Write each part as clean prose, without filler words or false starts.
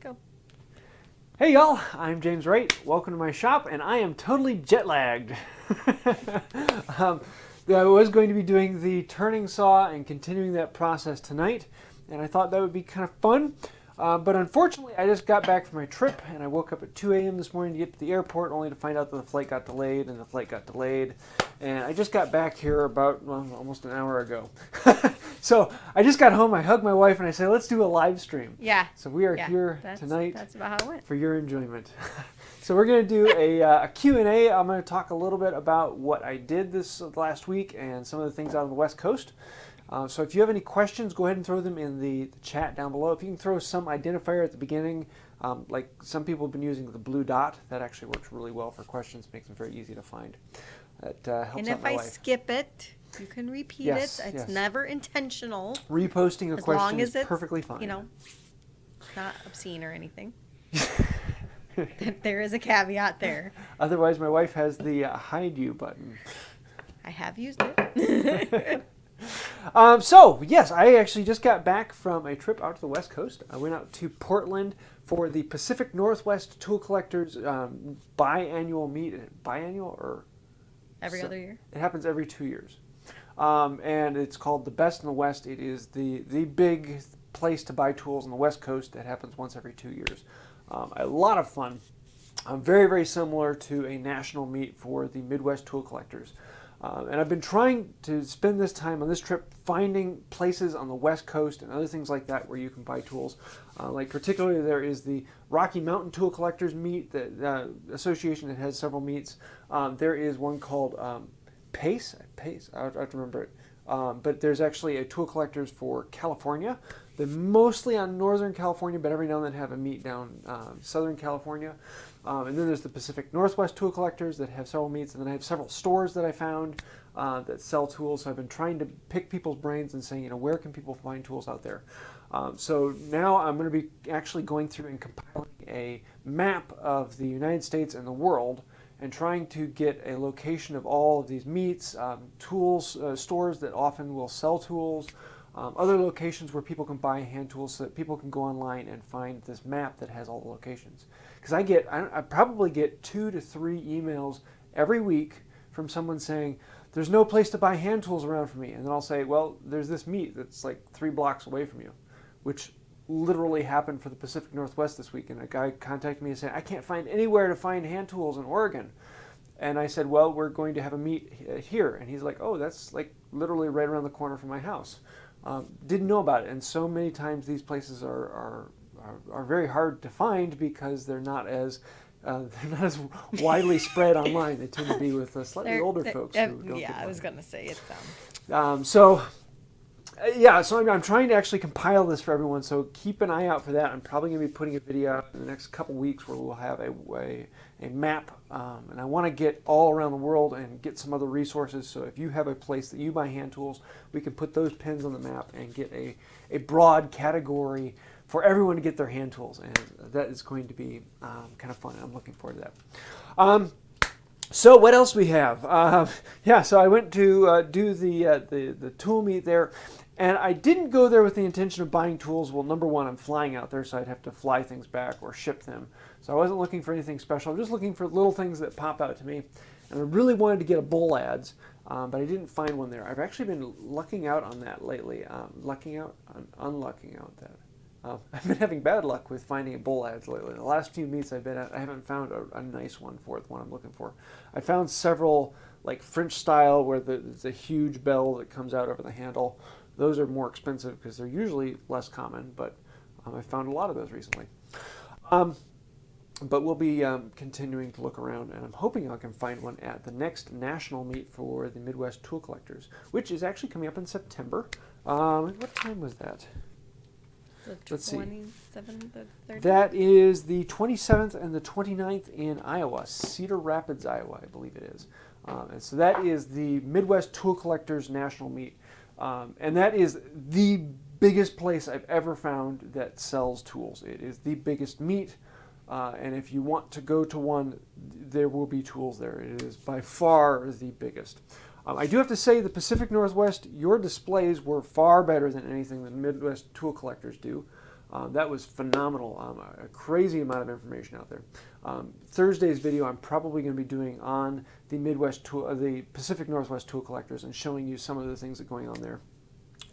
Go. Hey y'all, I'm James Wright. Welcome to my shop, and I am totally jet lagged. I was going to be doing the turning saw and continuing that process tonight, and I thought that would be kind of fun. But unfortunately, I just got back from my trip, and I woke up at 2 a.m. this morning to get to the airport, only to find out that the flight got delayed, and the flight got delayed. And I just got back here about almost an hour ago. So I just got home, I hugged my wife, and I said, let's do a live stream. Yeah. So we are here tonight that's about how it went. for your enjoyment. So we're going to do a Q&A. I'm going to talk a little bit about what I did this last week and some of the things out on the West Coast. So if you have any questions, go ahead and throw them in the chat down below. If you can throw some identifier at the beginning, like some people have been using the blue dot, that actually works really well for questions, makes them very easy to find. That helps and out if my I life. skip it, you can repeat it. It's never intentional. Reposting a as question long as is it's, perfectly fine. You know, not obscene or anything. There is a caveat there. Otherwise, my wife has the hide you button. I have used it. So, yes, I actually just got back from a trip out to the West Coast. I went out to Portland for the Pacific Northwest Tool Collectors biannual meet. Biannual or? Every other year? It happens every 2 years. And it's called the Best in the West. It is the big place to buy tools on the West Coast that happens once every 2 years. A lot of fun. Very, very similar to a national meet for the Midwest Tool Collectors. And I've been trying to spend this time on this trip finding places on the West Coast and other things like that where you can buy tools. Like particularly there is the Rocky Mountain Tool Collectors meet, the association that has several meets. There is one called Pace, I have to remember it. But there's actually a Tool Collectors for California. They're mostly on Northern California, but every now and then have a meet down Southern California. And then there's the Pacific Northwest Tool Collectors that have several meets, and then I have several stores that I found that sell tools. So I've been trying to pick people's brains and saying, where can people find tools out there? So now I'm going to be actually going through and compiling a map of the United States and the world, and trying to get a location of all of these meets, tools, stores that often will sell tools, other locations where people can buy hand tools so that people can go online and find this map that has all the locations. Because I probably get 2 to 3 emails every week from someone saying, there's no place to buy hand tools around for me. And then I'll say, well, there's this meet that's like 3 blocks away from you, which literally happened for the Pacific Northwest this week. And a guy contacted me and said, I can't find anywhere to find hand tools in Oregon. And I said, well, we're going to have a meet here. And he's like, oh, that's like literally right around the corner from my house. Didn't know about it. And so many times these places are very hard to find because they're not as widely spread online. They tend to be with slightly older folks who don't. Yeah, I was going to say it. So I'm trying to actually compile this for everyone, so keep an eye out for that. I'm probably going to be putting a video up in the next couple weeks where we'll have a map, and I want to get all around the world and get some other resources, so if you have a place that you buy hand tools, we can put those pins on the map and get a broad category for everyone to get their hand tools, and that is going to be kind of fun. I'm looking forward to that. So what else we have? So I went to do the tool meet there, and I didn't go there with the intention of buying tools. Well, number one, I'm flying out there, so I'd have to fly things back or ship them. So I wasn't looking for anything special. I'm just looking for little things that pop out to me. And I really wanted to get a bull adze, but I didn't find one there. I've actually been lucking out on that lately. Unlucking out that. I've been having bad luck with finding a bull adze lately. The last few meets I've been at, I haven't found a nice one for the one I'm looking for. I found several like French style where there's a huge bell that comes out over the handle. Those are more expensive because they're usually less common, but I found a lot of those recently. But we'll be continuing to look around, and I'm hoping I can find one at the next national meet for the Midwest Tool Collectors, which is actually coming up in September. What time was that? Let's see. 27th, the 30th? That is the 27th and the 29th in Iowa, Cedar Rapids, Iowa, I believe it is. And so that is the Midwest Tool Collectors National Meet. And that is the biggest place I've ever found that sells tools. It is the biggest meet. And if you want to go to one, there will be tools there. It is by far the biggest. I do have to say, the Pacific Northwest, your displays were far better than anything the Midwest Tool Collectors do. That was phenomenal. A crazy amount of information out there. Thursday's video I'm probably going to be doing on the Midwest tool, the Pacific Northwest tool collectors, and showing you some of the things that are going on there.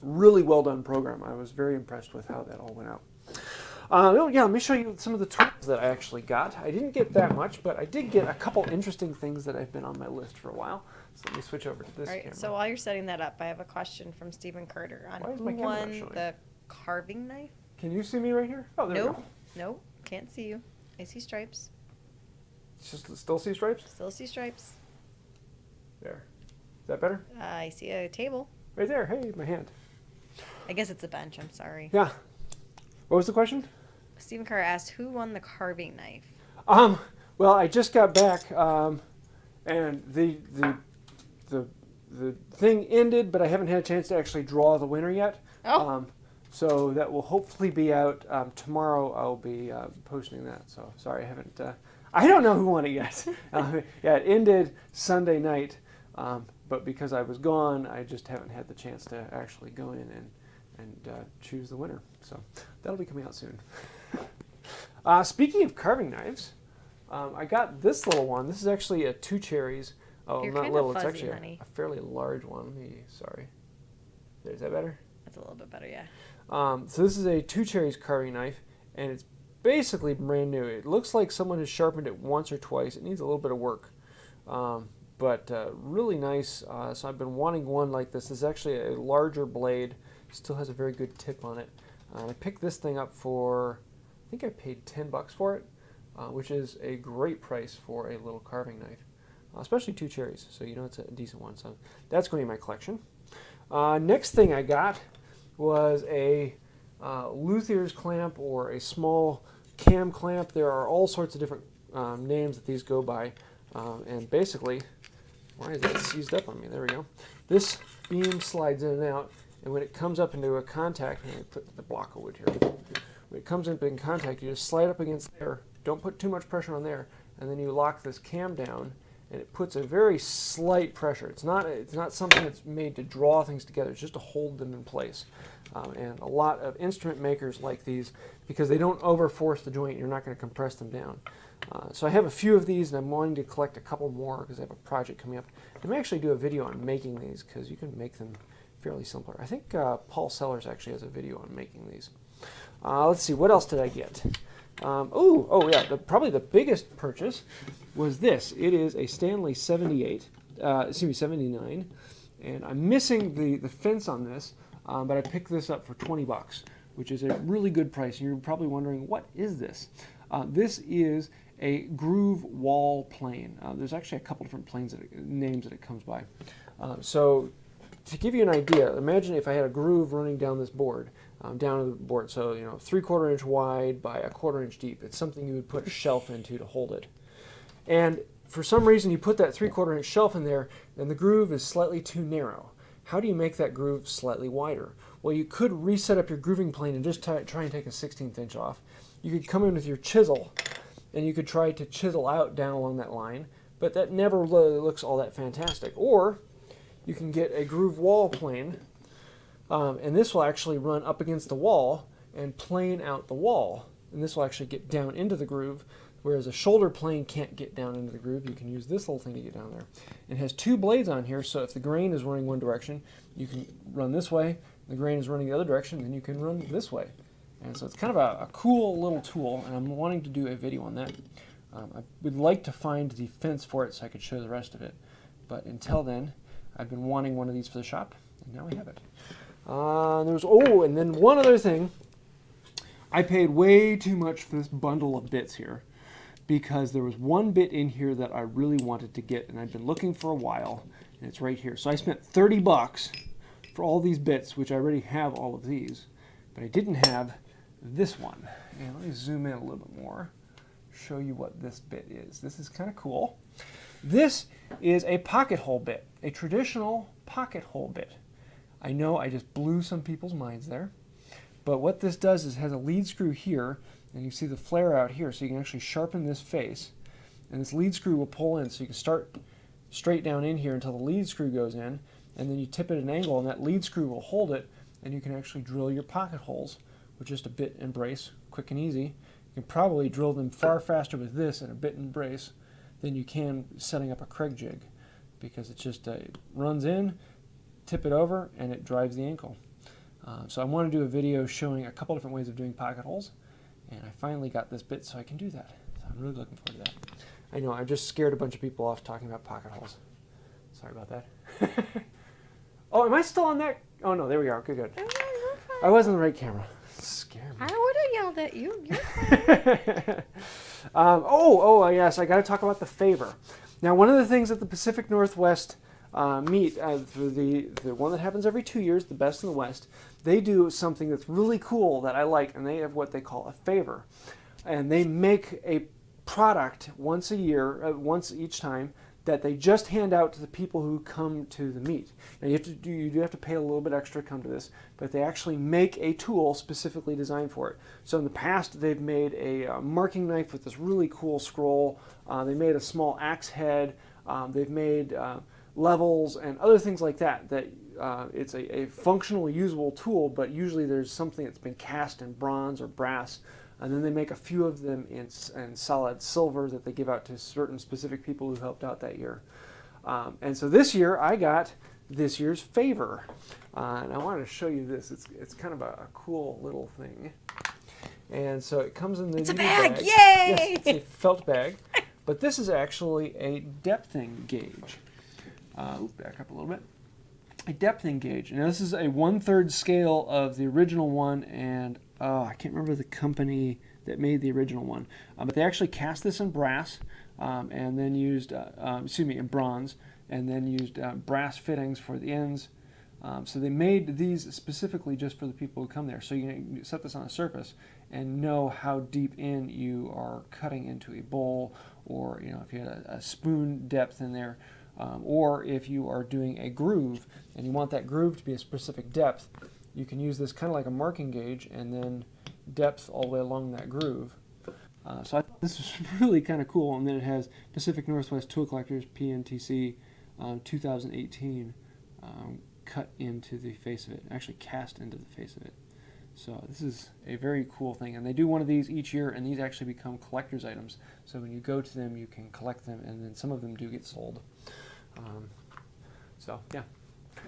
Really well done program. I was very impressed with how that all went out. Let me show you some of the tools that I actually got. I didn't get that much, but I did get a couple interesting things that have been on my list for a while. So let me switch over to this camera. So while you're setting that up, I have a question from Stephen Carter on who won the carving knife. Can you see me right here? Oh, there we go. Nope, can't see you. I see stripes. Still see stripes? Still see stripes. There. Is that better? I see a table. Right there. Hey, my hand. I guess it's a bench. I'm sorry. Yeah. What was the question? Stephen Carr asked, who won the carving knife? Well, I just got back, and the thing ended, but I haven't had a chance to actually draw the winner yet. Oh. So that will hopefully be out tomorrow. I'll be posting that. So sorry, I haven't. I don't know who won it yet. Yeah, it ended Sunday night, but because I was gone, I just haven't had the chance to actually go in and choose the winner. So that'll be coming out soon. Speaking of carving knives, I got this little one. This is actually a 2 cherries. Oh, You're not kind little. of fuzzy, it's actually honey. a fairly large one. Sorry. Is that better? That's a little bit better, yeah. So this is a 2 cherries carving knife, and it's basically brand new. It looks like someone has sharpened it once or twice. It needs a little bit of work, but really nice. So I've been wanting one like this. This is actually a larger blade. Still has a very good tip on it. I picked this thing up for, I think I paid $10 for it, which is a great price for a little carving knife, especially 2 cherries. So you know it's a decent one. So that's going in my collection. Next thing I got was a luthier's clamp, or a small cam clamp. There are all sorts of different names that these go by, and basically, why is that seized up on me? There we go. This beam slides in and out, and when it comes up into a contact, let me put the block of wood here. When it comes up in contact, you just slide up against there. Don't put too much pressure on there, and then you lock this cam down, and it puts a very slight pressure. It's not something that's made to draw things together. It's just to hold them in place. And a lot of instrument makers like these because they don't overforce the joint. You're not going to compress them down. So I have a few of these, and I'm wanting to collect a couple more because I have a project coming up. I may actually do a video on making these because you can make them fairly simpler. I think Paul Sellers actually has a video on making these. Let's see, what else did I get? Probably the biggest purchase was this. It is a Stanley 79, and I'm missing the fence on this, but I picked this up for $20, which is a really good price. And you're probably wondering, what is this? This is a groove wall plane. There's actually a couple different names that it comes by. So to give you an idea, imagine if I had a groove running down this board, down to the board. So 3/4 inch wide by 1/4 inch deep. It's something you would put a shelf into to hold it. And for some reason you put that 3/4 inch shelf in there, and the groove is slightly too narrow. How do you make that groove slightly wider? Well, you could reset up your grooving plane and just try and take a 1/16 inch off. You could come in with your chisel, and you could try to chisel out down along that line, but that never looks all that fantastic. Or you can get a groove wall plane, and this will actually run up against the wall and plane out the wall, and this will actually get down into the groove, whereas a shoulder plane can't get down into the groove. You can use this little thing to get down there. It has 2 blades on here, so if the grain is running one direction, you can run this way. The grain is running the other direction, then you can run this way. And so it's kind of a cool little tool, and I'm wanting to do a video on that. I would like to find the fence for it so I could show the rest of it. But until then, I've been wanting one of these for the shop, and now I have it. And then one other thing. I paid way too much for this bundle of bits here because there was one bit in here that I really wanted to get, and I've been looking for a while, and it's right here. So I spent $30 for all these bits, which I already have all of these, but I didn't have this one. And let me zoom in a little bit more, show you what this bit is. This is kind of cool. This is a pocket hole bit, a traditional pocket hole bit. I know I just blew some people's minds there, but what this does is it has a lead screw here, and you see the flare out here, so you can actually sharpen this face, and this lead screw will pull in, so you can start straight down in here until the lead screw goes in, and then you tip it at an angle, and that lead screw will hold it, and you can actually drill your pocket holes with just a bit and brace, quick and easy. You can probably drill them far faster with this and a bit and brace than you can setting up a Craig jig, because it just it runs in, tip it over, and it drives the ankle. So I want to do a video showing a couple different ways of doing pocket holes, and I finally got this bit so I can do that. So I'm really looking forward to that. I know, I just scared a bunch of people off talking about pocket holes. Sorry about that. Oh, am I still on that? Oh no, there we are. Good, good. I was on the right camera. Scare me. I would have yelled at you. You're fine. Yes, I got to talk about the favor. Now, one of the things that the Pacific Northwest meet, for the one that happens every 2 years, the Best in the West, they do something that's really cool that I like, and they have what they call a favor. And they make a product once a year, once each time, that they just hand out to the people who come to the meet. Now you do have to pay a little bit extra to come to this, but they actually make a tool specifically designed for it. So in the past, they've made a marking knife with this really cool scroll. They made a small axe head. They've made levels and other things like that. It's a functional, usable tool, but usually there's something that's been cast in bronze or brass. And then they make a few of them in solid silver that they give out to certain specific people who helped out that year. And so this year, I got this year's favor. And I wanted to show you this. It's kind of a cool little thing. And so it comes in the It's a bag! Yay! Yes, it's a felt bag. But this is actually a depthing gauge. Back up a little bit. A depthing gauge. Now this is a 1/3 scale of the original one, and I can't remember the company that made the original one, but they actually cast this in brass, and then used, in bronze, and then used brass fittings for the ends. So they made these specifically just for the people who come there. So you can set this on a surface and know how deep in you are cutting into a bowl, or if you had a spoon depth in there. Or if you are doing a groove and you want that groove to be a specific depth, you can use this kind of like a marking gauge and then depth all the way along that groove. So I thought this was really kind of cool. And then it has Pacific Northwest Tool Collectors PNTC 2018 cut into the face of it, actually cast into the face of it. So this is a very cool thing, and they do one of these each year, and these actually become collector's items. So when you go to them, you can collect them, and then some of them do get sold. So yeah,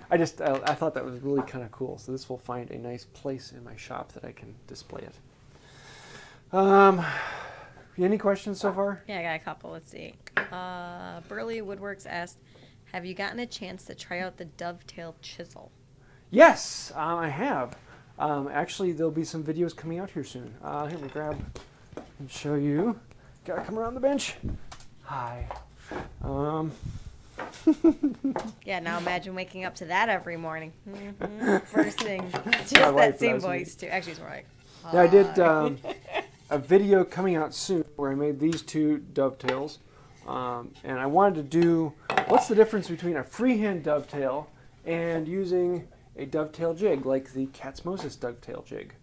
I thought that was really kind of cool. So this will find a nice place in my shop that I can display it. Any questions so far? Yeah, I got a couple. Let's see. Burley Woodworks asked, have you gotten a chance to try out the dovetail chisel? Yes, I have. Actually, there'll be some videos coming out here soon. Here, we grab and show you. Gotta come around the bench. Hi. Yeah, now imagine waking up to that every morning. First thing. Just that same voice, too. Actually, it's more like, hi. Yeah, I did a video coming out soon where I made these two dovetails. And I wanted to do, what's the difference between a freehand dovetail and using a dovetail jig like the Cat's Moses dovetail jig.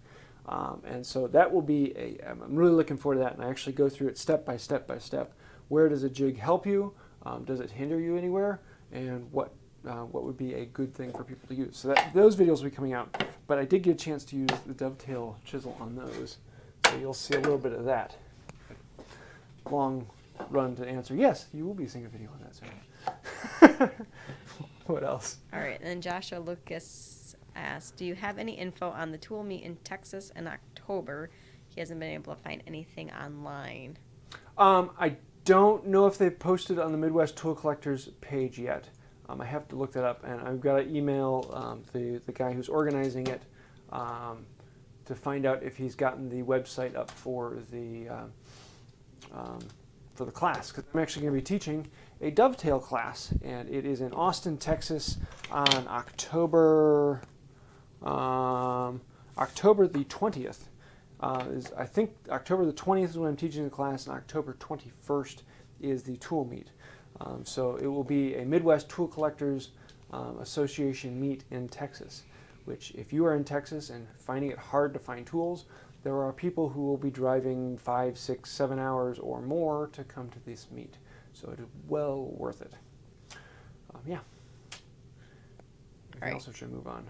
And so that will be I'm really looking forward to that, and I actually go through it step by step by step. Where does a jig help you? Does it hinder you anywhere? And what would be a good thing for people to use? So those videos will be coming out, but I did get a chance to use the dovetail chisel on those. So you'll see a little bit of that. Long run to answer. Yes, you will be seeing a video on that soon. What else? All right, and then Joshua Lucas asked, do you have any info on the tool meet in Texas in October? He hasn't been able to find anything online. I don't know if they've posted on the Midwest Tool Collectors page yet. I have to look that up, and I've got to email the guy who's organizing it to find out if he's gotten the website up for the class, because I'm actually going to be teaching a dovetail class, and it is in Austin, Texas on October the 20th. I think October the 20th is when I'm teaching the class, and October 21st is the tool meet. So it will be a Midwest Tool Collectors Association meet in Texas, which if you are in Texas and finding it hard to find tools, there are people who will be driving 5, 6, 7 hours or more to come to this meet. So it is well worth it. Yeah. Anything else, or should I move on?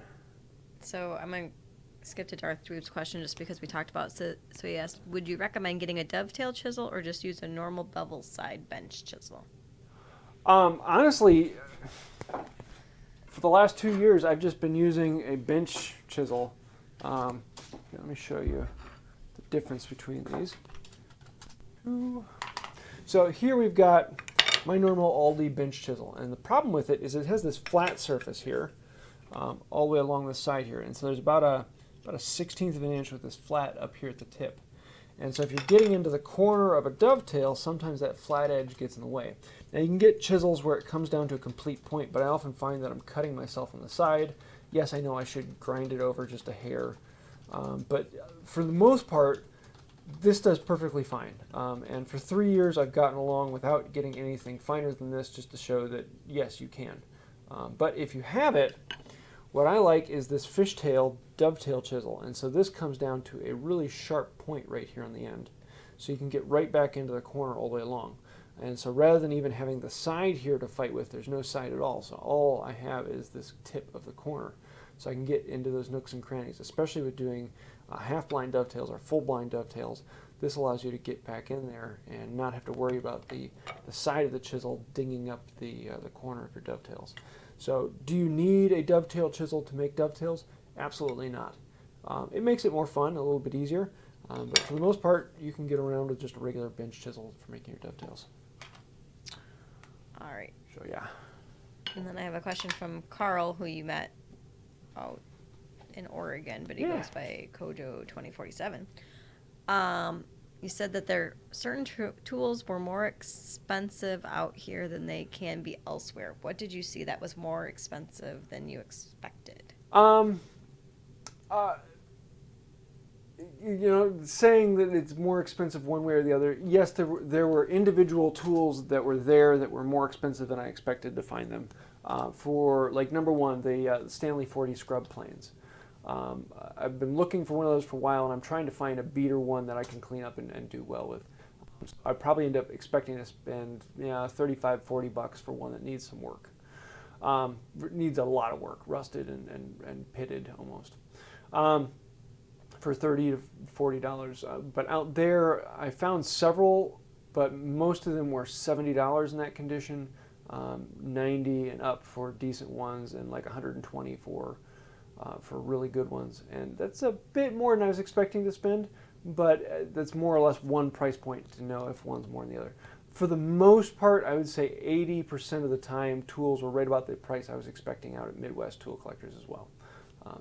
So I'm going to skip to Darth Dweeb's question just because we talked about it. So he asked, would you recommend getting a dovetail chisel or just use a normal bevel side bench chisel? Honestly, for the last 2 years, I've just been using a bench chisel. Let me show you the difference between these. So here we've got my normal Aldi bench chisel, and the problem with it is it has this flat surface here, all the way along the side here, and so there's about a 1/16 of an inch with this flat up here at the tip. And so if you're getting into the corner of a dovetail, sometimes that flat edge gets in the way. Now you can get chisels where it comes down to a complete point, but I often find that I'm cutting myself on the side. Yes, I know I should grind it over just a hair, but for the most part, this does perfectly fine. And for 3 years, I've gotten along without getting anything finer than this, just to show that, yes, you can. But if you have it, what I like is this fishtail dovetail chisel, and so this comes down to a really sharp point right here on the end. So you can get right back into the corner all the way along. And so rather than even having the side here to fight with, there's no side at all. So all I have is this tip of the corner. So I can get into those nooks and crannies, especially with doing half-blind dovetails or full-blind dovetails. This allows you to get back in there and not have to worry about the side of the chisel dinging up the corner of your dovetails. So do you need a dovetail chisel to make dovetails? Absolutely not. It makes it more fun, a little bit easier, but for the most part, you can get around with just a regular bench chisel for making your dovetails. All right. So yeah. And then I have a question from Carl, who you met out in Oregon, but he goes by Kojo 2047. You said that there certain tools were more expensive out here than they can be elsewhere. What did you see that was more expensive than you expected? Saying that it's more expensive one way or the other, yes, there were individual tools that were there that were more expensive than I expected to find them. For, like, number one, the Stanley 40 scrub planes. I've been looking for one of those for a while, and I'm trying to find a beater one that I can clean up and do well with. I probably end up expecting to spend $35-40 for one that needs some work. Needs a lot of work, rusted and pitted almost. For $30 to $40. But out there, I found several, but most of them were $70 in that condition, $90 and up for decent ones, and like $120 for really good ones. And that's a bit more than I was expecting to spend, but that's more or less one price point to know if one's more than the other. For the most part, I would say 80% of the time, tools were right about the price I was expecting out at Midwest Tool Collectors as well.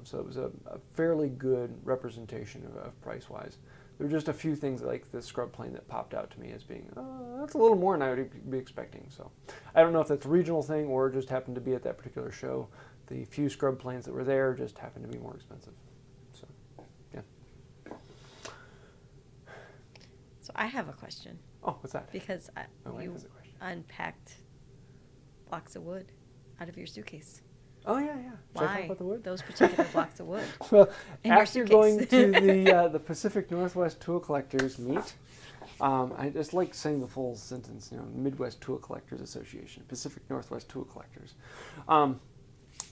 So it was a fairly good representation of price-wise. There were just a few things like the scrub plane that popped out to me as being, that's a little more than I would be expecting. So I don't know if that's a regional thing or just happened to be at that particular show. The few scrub planes that were there just happened to be more expensive. So, yeah. So I have a question. Oh, what's that? Because you has a question. unpacked blocks of wood out of your suitcase. Oh, yeah. Should I talk Why about the wood? those particular blocks of wood? Well, in your after suitcase? going to the Pacific Northwest Tool Collectors meet, I just like saying the full sentence, Midwest Tool Collectors Association, Pacific Northwest Tool Collectors.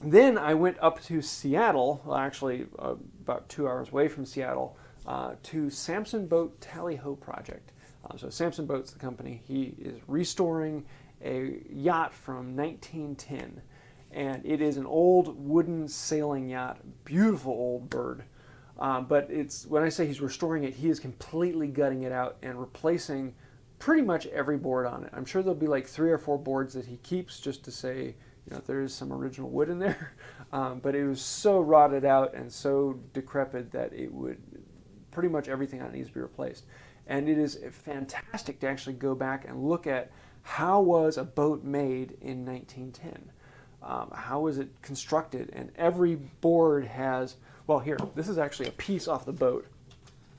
Then I went up to Seattle, well, actually about 2 hours away from Seattle, to Samson Boat Talley Ho project. So Samson Boat's the company. He is restoring a yacht from 1910. And it is an old wooden sailing yacht, beautiful old bird. But it's, when I say he's restoring it, he is completely gutting it out and replacing pretty much every board on it. I'm sure there'll be like 3 or 4 boards that he keeps just to say, there is some original wood in there. But it was so rotted out and so decrepit that it would, pretty much everything on it needs to be replaced. And it is fantastic to actually go back and look at how was a boat made in 1910. How is it constructed? And every board has, well, here, this is actually a piece off the boat.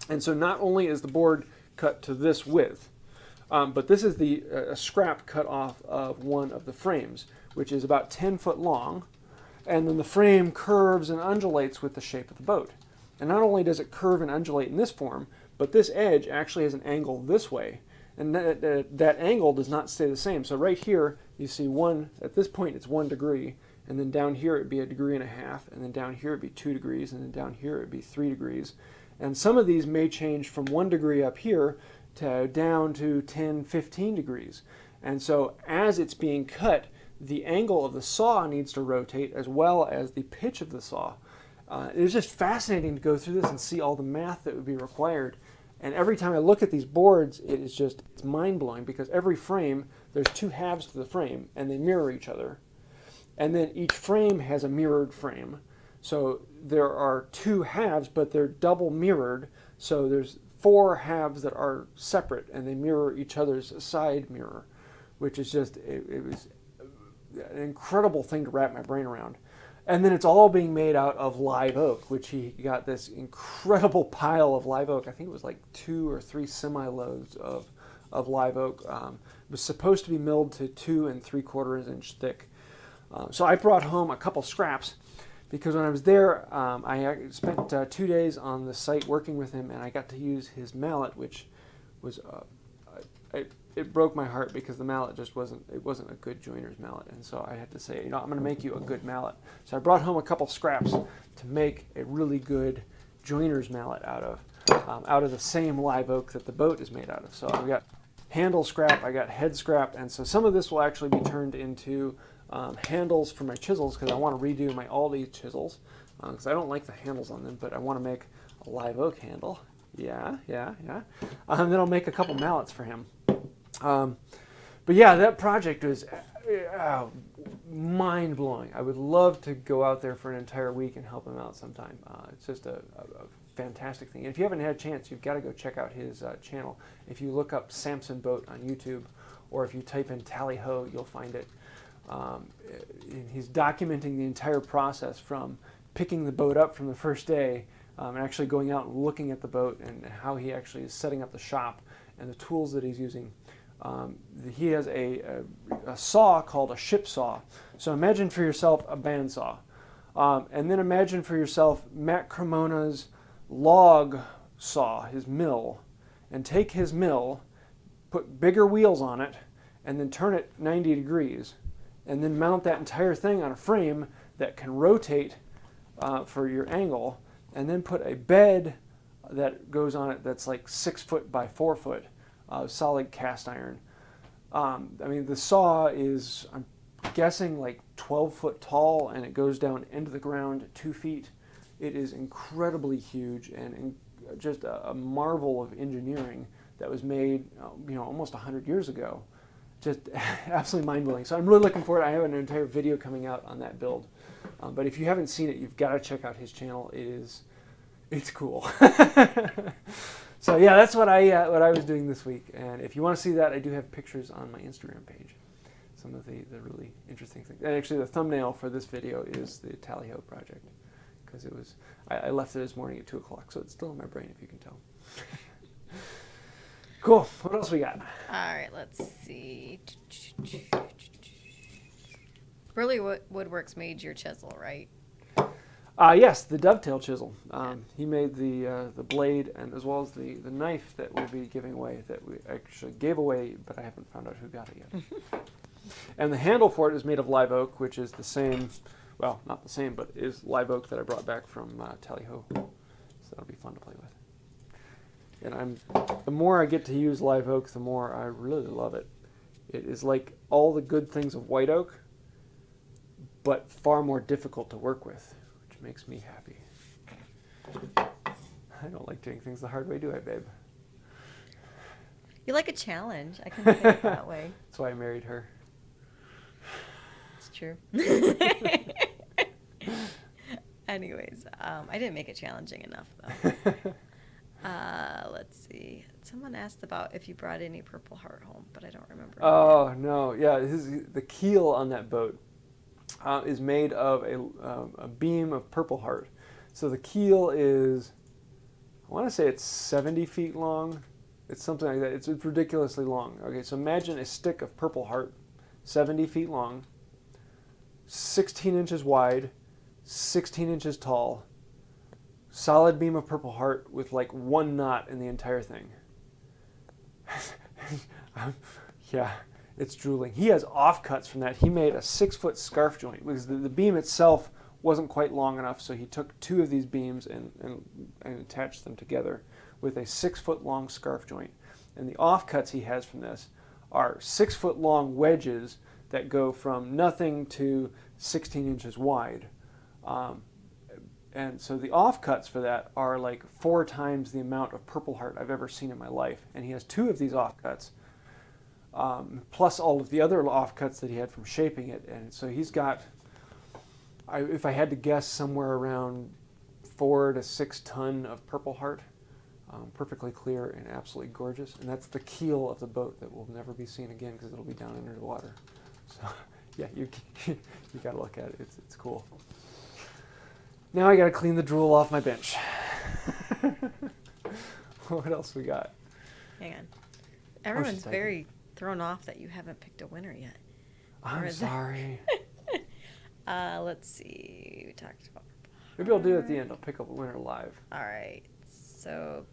And so not only is the board cut to this width, but this is a scrap cut off of one of the frames, which is about 10 foot long. And then the frame curves and undulates with the shape of the boat. And not only does it curve and undulate in this form, but this edge actually has an angle this way. And that angle does not stay the same. So right here, you see at this point it's 1 degree, and then down here it'd be 1.5 degrees, and then down here it'd be 2 degrees, and then down here it'd be 3 degrees. And some of these may change from 1 degree up here to down to 10, 15 degrees. And so as it's being cut, the angle of the saw needs to rotate as well as the pitch of the saw. It was just fascinating to go through this and see all the math that would be required. And every time I look at these boards, it's mind-blowing, because every frame, there's 2 halves to the frame, and they mirror each other. And then each frame has a mirrored frame. So there are 2 halves, but they're double mirrored. So there's 4 halves that are separate, and they mirror each other's side mirror, which is just, it was an incredible thing to wrap my brain around. And then it's all being made out of live oak, which he got this incredible pile of live oak. I think it was like 2 or 3 semi-loads of live oak. It was supposed to be milled to 2 3/4 inch thick. So I brought home a couple scraps, because when I was there, I spent 2 days on the site working with him, and I got to use his mallet, which was it broke my heart, because the mallet just wasn't a good joiner's mallet. And so I had to say, I'm going to make you a good mallet. So I brought home a couple scraps to make a really good joiner's mallet out of the same live oak that the boat is made out of. So I've got handle scrap, I got head scrap, and so some of this will actually be turned into handles for my chisels, because I want to redo my Aldi chisels, because I don't like the handles on them, but I want to make a live oak handle. Yeah. And then I'll make a couple mallets for him. But yeah, that project was mind-blowing. I would love to go out there for an entire week and help him out sometime. It's just a fantastic thing. And if you haven't had a chance, you've got to go check out his channel. If you look up Samson Boat on YouTube, or if you type in Talley Ho, you'll find it. He's documenting the entire process from picking the boat up from the first day, and actually going out and looking at the boat, and how he actually is setting up the shop and the tools that he's using. He has a saw called a ship saw. So imagine for yourself a bandsaw. And then imagine for yourself Matt Cremona's log saw, his mill. And take his mill, put bigger wheels on it, and then turn it 90 degrees. And then mount that entire thing on a frame that can rotate for your angle. And then put a bed that goes on it that's like 6 foot by 4 foot. Solid cast iron. I mean, the saw is, I'm guessing, like 12 foot tall, and it goes down into the ground 2 feet. It is incredibly huge, and just a marvel of engineering that was made, almost 100 years ago. Just absolutely mind-blowing. So I'm really looking forward. I have an entire video coming out on that build. But if you haven't seen it, you've got to check out his channel. It's cool. So yeah, that's what I was doing this week. And if you want to see that, I do have pictures on my Instagram page. Some of the really interesting things. And actually, the thumbnail for this video is the Talley Ho project, because it was I left it this morning at 2 o'clock, so it's still in my brain, if you can tell. Cool. What else we got? All right, let's see. Burley Woodworks made your chisel, right? Yes, the dovetail chisel. He made the blade, and as well as the knife that we'll be giving away, that we actually gave away, but I haven't found out who got it yet. And the handle for it is made of live oak, which is the same, well, not the same, but is live oak that I brought back from Talley Ho. So that'll be fun to play with. And the more I get to use live oak, the more I really love it. It is like all the good things of white oak, but far more difficult to work with, which makes me happy. I don't like doing things the hard way, do I, babe? You like a challenge. I can say it that way. That's why I married her. It's true. Anyways, I didn't make it challenging enough, though. Let's see. Someone asked about if you brought any Purple Heart home, but I don't remember. Oh, no. Yeah, the keel on that boat is made of a beam of Purple Heart. So the keel is, I want to say it's 70 feet long. It's something like that. It's ridiculously long. Okay, so imagine a stick of Purple Heart, 70 feet long, 16 inches wide, 16 inches tall, solid beam of Purple Heart with like one knot in the entire thing. Yeah, It's drooling. He has offcuts from that. He made a 6-foot scarf joint because the beam itself wasn't quite long enough, so he took 2 of these beams and attached them together with a 6-foot long scarf joint. And the offcuts he has from this are 6-foot long wedges that go from nothing to 16 inches wide. And so the offcuts for that are like 4 times the amount of Purple Heart I've ever seen in my life. And he has 2 of these offcuts, plus all of the other offcuts that he had from shaping it. And so he's got, if I had to guess, somewhere around 4 to 6 ton of Purple Heart. Perfectly clear and absolutely gorgeous. And that's the keel of the boat that will never be seen again because it'll be down under the water. So yeah, you got to look at it. It's cool. Now I got to clean the drool off my bench. What else we got? Hang on. Everyone's very thrown off that you haven't picked a winner yet. I'm sorry. Let's see. We talked about. Maybe I'll do it at the end. I'll pick up a winner live. All right. So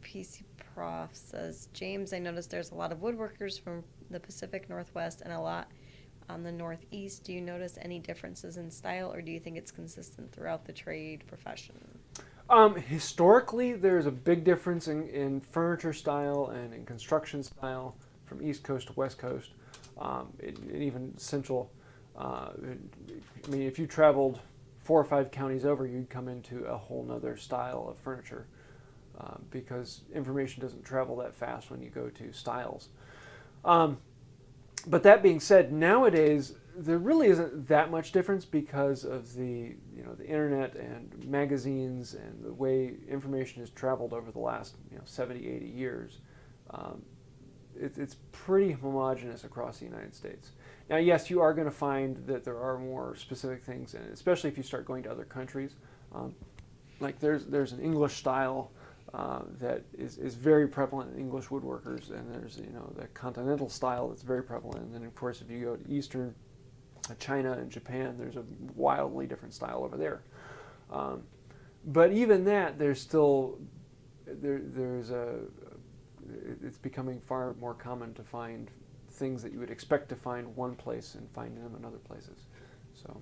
PC Prof says, James, I noticed there's a lot of woodworkers from the Pacific Northwest and a lot on the Northeast. Do you notice any differences in style, or do you think it's consistent throughout the trade profession? Historically, there's a big difference in furniture style and in construction style from East Coast to West Coast, and even Central. I mean, if you traveled 4 or 5 counties over, you'd come into a whole nother style of furniture because information doesn't travel that fast when you go to styles. But that being said, nowadays there really isn't that much difference because of the internet and magazines and the way information has traveled over the last 70, 80 years. It's pretty homogeneous across the United States. Now, yes, you are going to find that there are more specific things, and especially if you start going to other countries. Like there's an English style that is very prevalent in English woodworkers, and there's the continental style that's very prevalent. And then of course, if you go to Eastern China and Japan, there's a wildly different style over there. But even that, there's still it's becoming far more common to find things that you would expect to find one place and find them in other places. So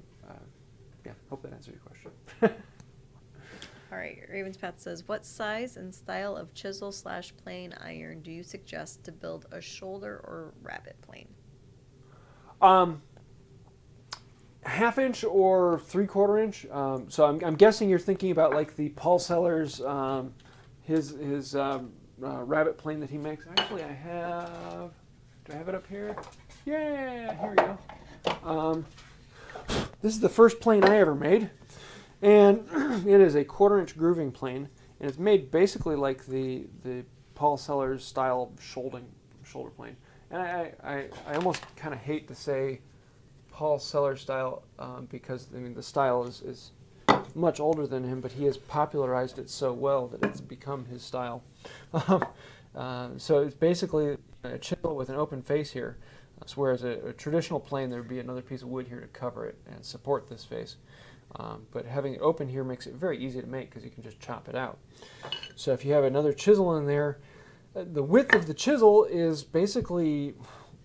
yeah, hope that answered your question. All right, Raven's Path says, what size and style of chisel/plane iron do you suggest to build a shoulder or rabbet plane? 1/2 inch or 3/4 inch. So I'm guessing you're thinking about like the Paul Sellers, his rabbet plane that he makes. Actually, do I have it up here? Yeah, here we go. This is the first plane I ever made. And it is a 1/4 inch grooving plane, and it's made basically like the Paul Sellers style shoulder plane. And I almost kind of hate to say Paul Sellers style because I mean the style is much older than him, but he has popularized it so well that it's become his style. So it's basically a chisel with an open face here, whereas a traditional plane there would be another piece of wood here to cover it and support this face. But having it open here makes it very easy to make because you can just chop it out. So if you have another chisel in there, the width of the chisel is basically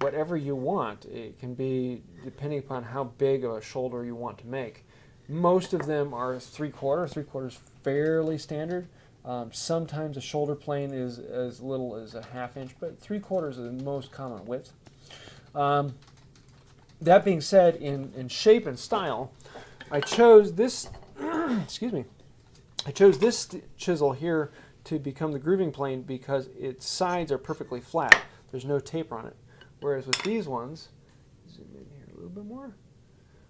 whatever you want. It can be depending upon how big of a shoulder you want to make. Most of them are 3/4. 3/4 fairly standard. Sometimes a shoulder plane is as little as a 1/2 inch, but 3/4 is the most common width. That being said, in shape and style, I chose this. Excuse me. I chose this chisel here to become the grooving plane because its sides are perfectly flat. There's no taper on it. Whereas with these ones, zoom in here a little bit more.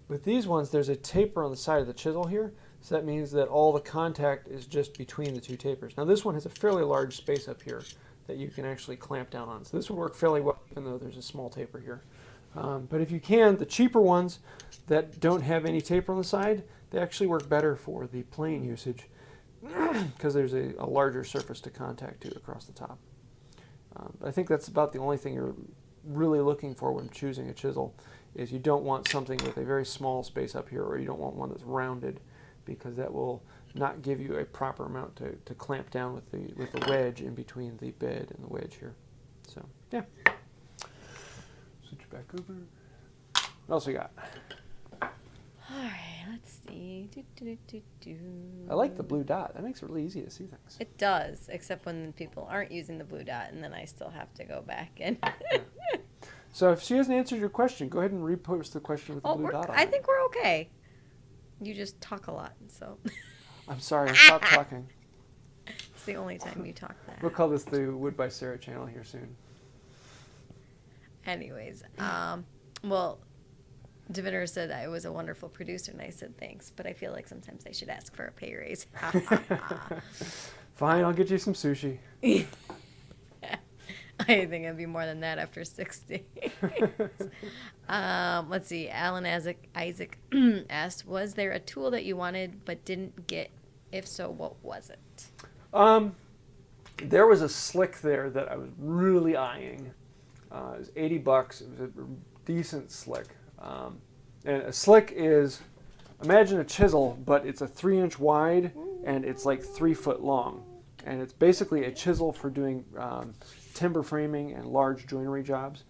With these ones, there's a taper on the side of the chisel here, so that means that all the contact is just between the 2 tapers. Now this one has a fairly large space up here that you can actually clamp down on, so this would work fairly well even though there's a small taper here. But if you can, the cheaper ones that don't have any taper on the side, they actually work better for the plane usage because there's a larger surface to contact to across the top. I think that's about the only thing you're really looking for when choosing a chisel is you don't want something with a very small space up here, or you don't want one that's rounded because that will not give you a proper amount to clamp down with the wedge in between the bed and the wedge here. So yeah. Switch back over. What else we got? All right, let's see. I like the blue dot. That makes it really easy to see things. It does, except when people aren't using the blue dot, and then I still have to go back and. So if she hasn't answered your question, go ahead and repost the question with the blue dot on I it. think we're okay. You just talk a lot, so. I'm sorry, I stopped talking. It's the only time you talk that. We'll call this the Wood by Sarah channel here soon. Anyways, well, Diviner said I was a wonderful producer, and I said thanks, but I feel like sometimes I should ask for a pay raise. Fine, I'll get you some sushi. I think it'd be more than that after 6 days. Let's see. Alan Isaac asked, was there a tool that you wanted but didn't get? If so, what was it? There was a slick there that I was really eyeing. It was $80. It was a decent slick. And a slick is, imagine a chisel, but it's a 3-inch wide and it's like 3 foot long. And it's basically a chisel for doing timber framing and large joinery jobs.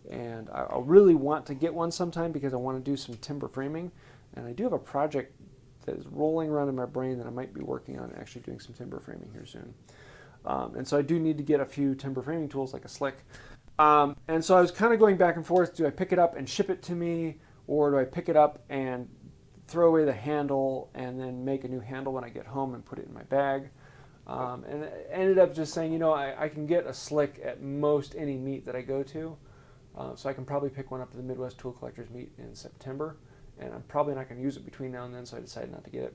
And I really want to get one sometime because I want to do some timber framing. And I do have a project that is rolling around in my brain that I might be working on actually doing some timber framing here soon. And so I do need to get a few timber framing tools like a slick. And so I was kind of going back and forth. Do I pick it up and ship it to me, or do I pick it up and throw away the handle and then make a new handle when I get home and put it in my bag? And I ended up just saying, I can get a slick at most any meet that I go to. So I can probably pick one up at the Midwest Tool Collectors meet in September. And I'm probably not going to use it between now and then, so I decided not to get it.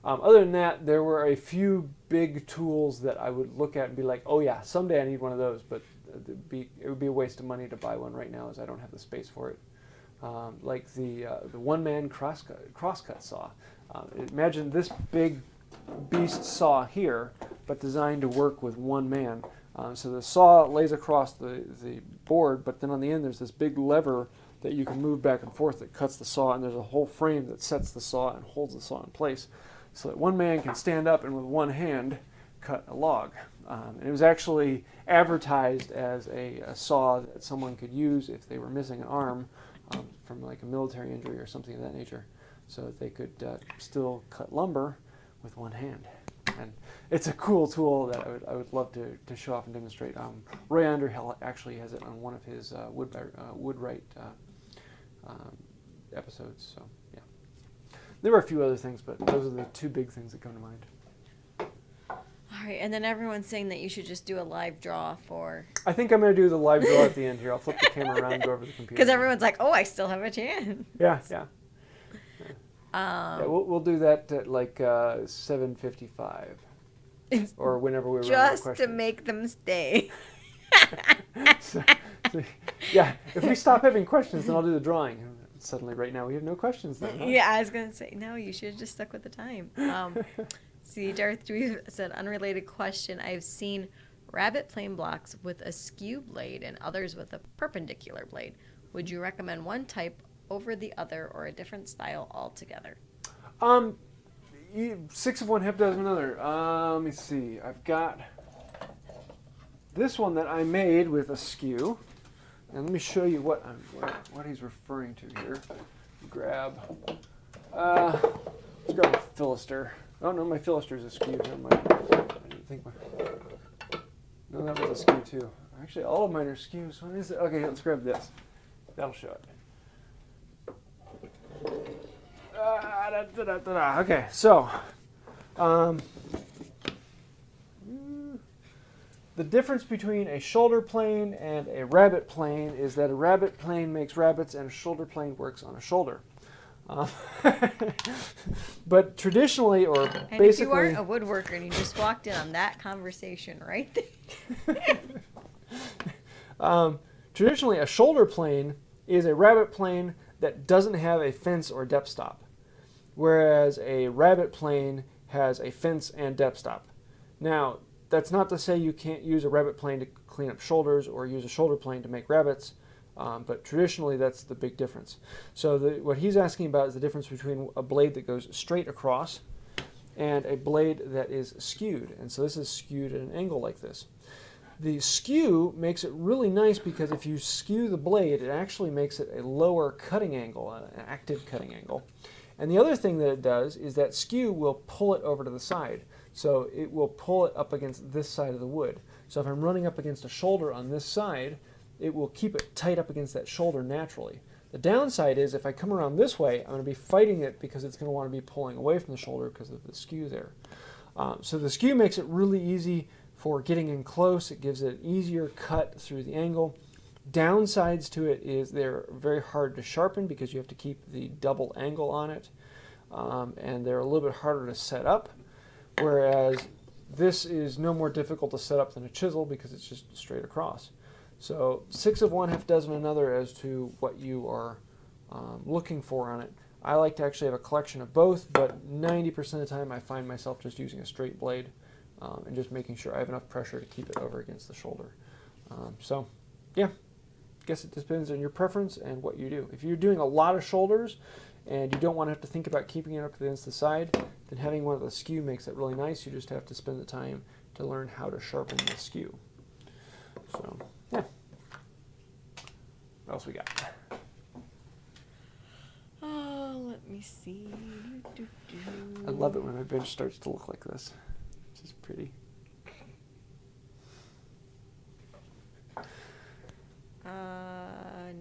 Other than that, there were a few big tools that I would look at and be like, oh yeah, someday I need one of those, but it would be a waste of money to buy one right now as I don't have the space for it. Like the one-man crosscut saw. Imagine this big beast saw here, but designed to work with one man. So the saw lays across the board, but then on the end there's this big lever that you can move back and forth that cuts the saw, and there's a whole frame that sets the saw and holds the saw in place so that one man can stand up and with one hand cut a log. And it was actually advertised as a saw that someone could use if they were missing an arm from like a military injury or something of that nature, so that they could still cut lumber with one hand. And it's a cool tool that I would love to show off and demonstrate. Roy Underhill actually has it on one of his Wright episodes. So yeah, there were a few other things, but those are the two big things that come to mind. All right, and then everyone's saying that you should just do a live draw for. I think I'm going to do the live draw at the end here. I'll flip the camera around and go over the computer. Because everyone's like, oh, I still have a chance. Yeah. We'll do that at like 7:55 or whenever we run out of questions. Just to make them stay. so, yeah, if we stop having questions, then I'll do the drawing. Suddenly, right now, we have no questions then. Huh? Yeah, I was going to say, no, you should have just stuck with the time. See, Darth Dweeb said, unrelated question. I've seen rabbet plane blocks with a skew blade and others with a perpendicular blade. Would you recommend one type over the other or a different style altogether? 6 of one, half dozen of another. Let me see. I've got this one that I made with a skew. And let me show you what he's referring to here. Let's grab a Philister. Oh no, my Philister's askew. Never mind. I didn't think no, that was askew too. Actually, all of mine are skews. What is it? Okay, let's grab this. That'll show it. Okay, so the difference between a shoulder plane and a rabbet plane is that a rabbet plane makes rabbets and a shoulder plane works on a shoulder. But traditionally, or and basically... if you aren't a woodworker and you just walked in on that conversation right there. Traditionally, a shoulder plane is a rabbet plane that doesn't have a fence or depth stop, whereas a rabbet plane has a fence and depth stop. Now, that's not to say you can't use a rabbet plane to clean up shoulders or use a shoulder plane to make rabbets, but traditionally that's the big difference. So what he's asking about is the difference between a blade that goes straight across and a blade that is skewed. And so this is skewed at an angle like this. The skew makes it really nice because if you skew the blade, it actually makes it a lower cutting angle, an active cutting angle. And the other thing that it does is that skew will pull it over to the side. So it will pull it up against this side of the wood. So if I'm running up against a shoulder on this side, it will keep it tight up against that shoulder naturally. The downside is if I come around this way, I'm going to be fighting it because it's going to want to be pulling away from the shoulder because of the skew there. So the skew makes it really easy for getting in close. It gives it an easier cut through the angle. Downsides to it is they're very hard to sharpen because you have to keep the double angle on it. And they're a little bit harder to set up. Whereas this is no more difficult to set up than a chisel because it's just straight across. So 6 of one, half dozen another as to what you are looking for on it. I like to actually have a collection of both, but 90% of the time I find myself just using a straight blade and just making sure I have enough pressure to keep it over against the shoulder. So yeah, I guess it depends on your preference and what you do. If you're doing a lot of shoulders and you don't want to have to think about keeping it up against the side, then having one of the skew makes it really nice. You just have to spend the time to learn how to sharpen the skew. So yeah. What else we got? Oh, let me see. I love it when my bench starts to look like this. This is pretty.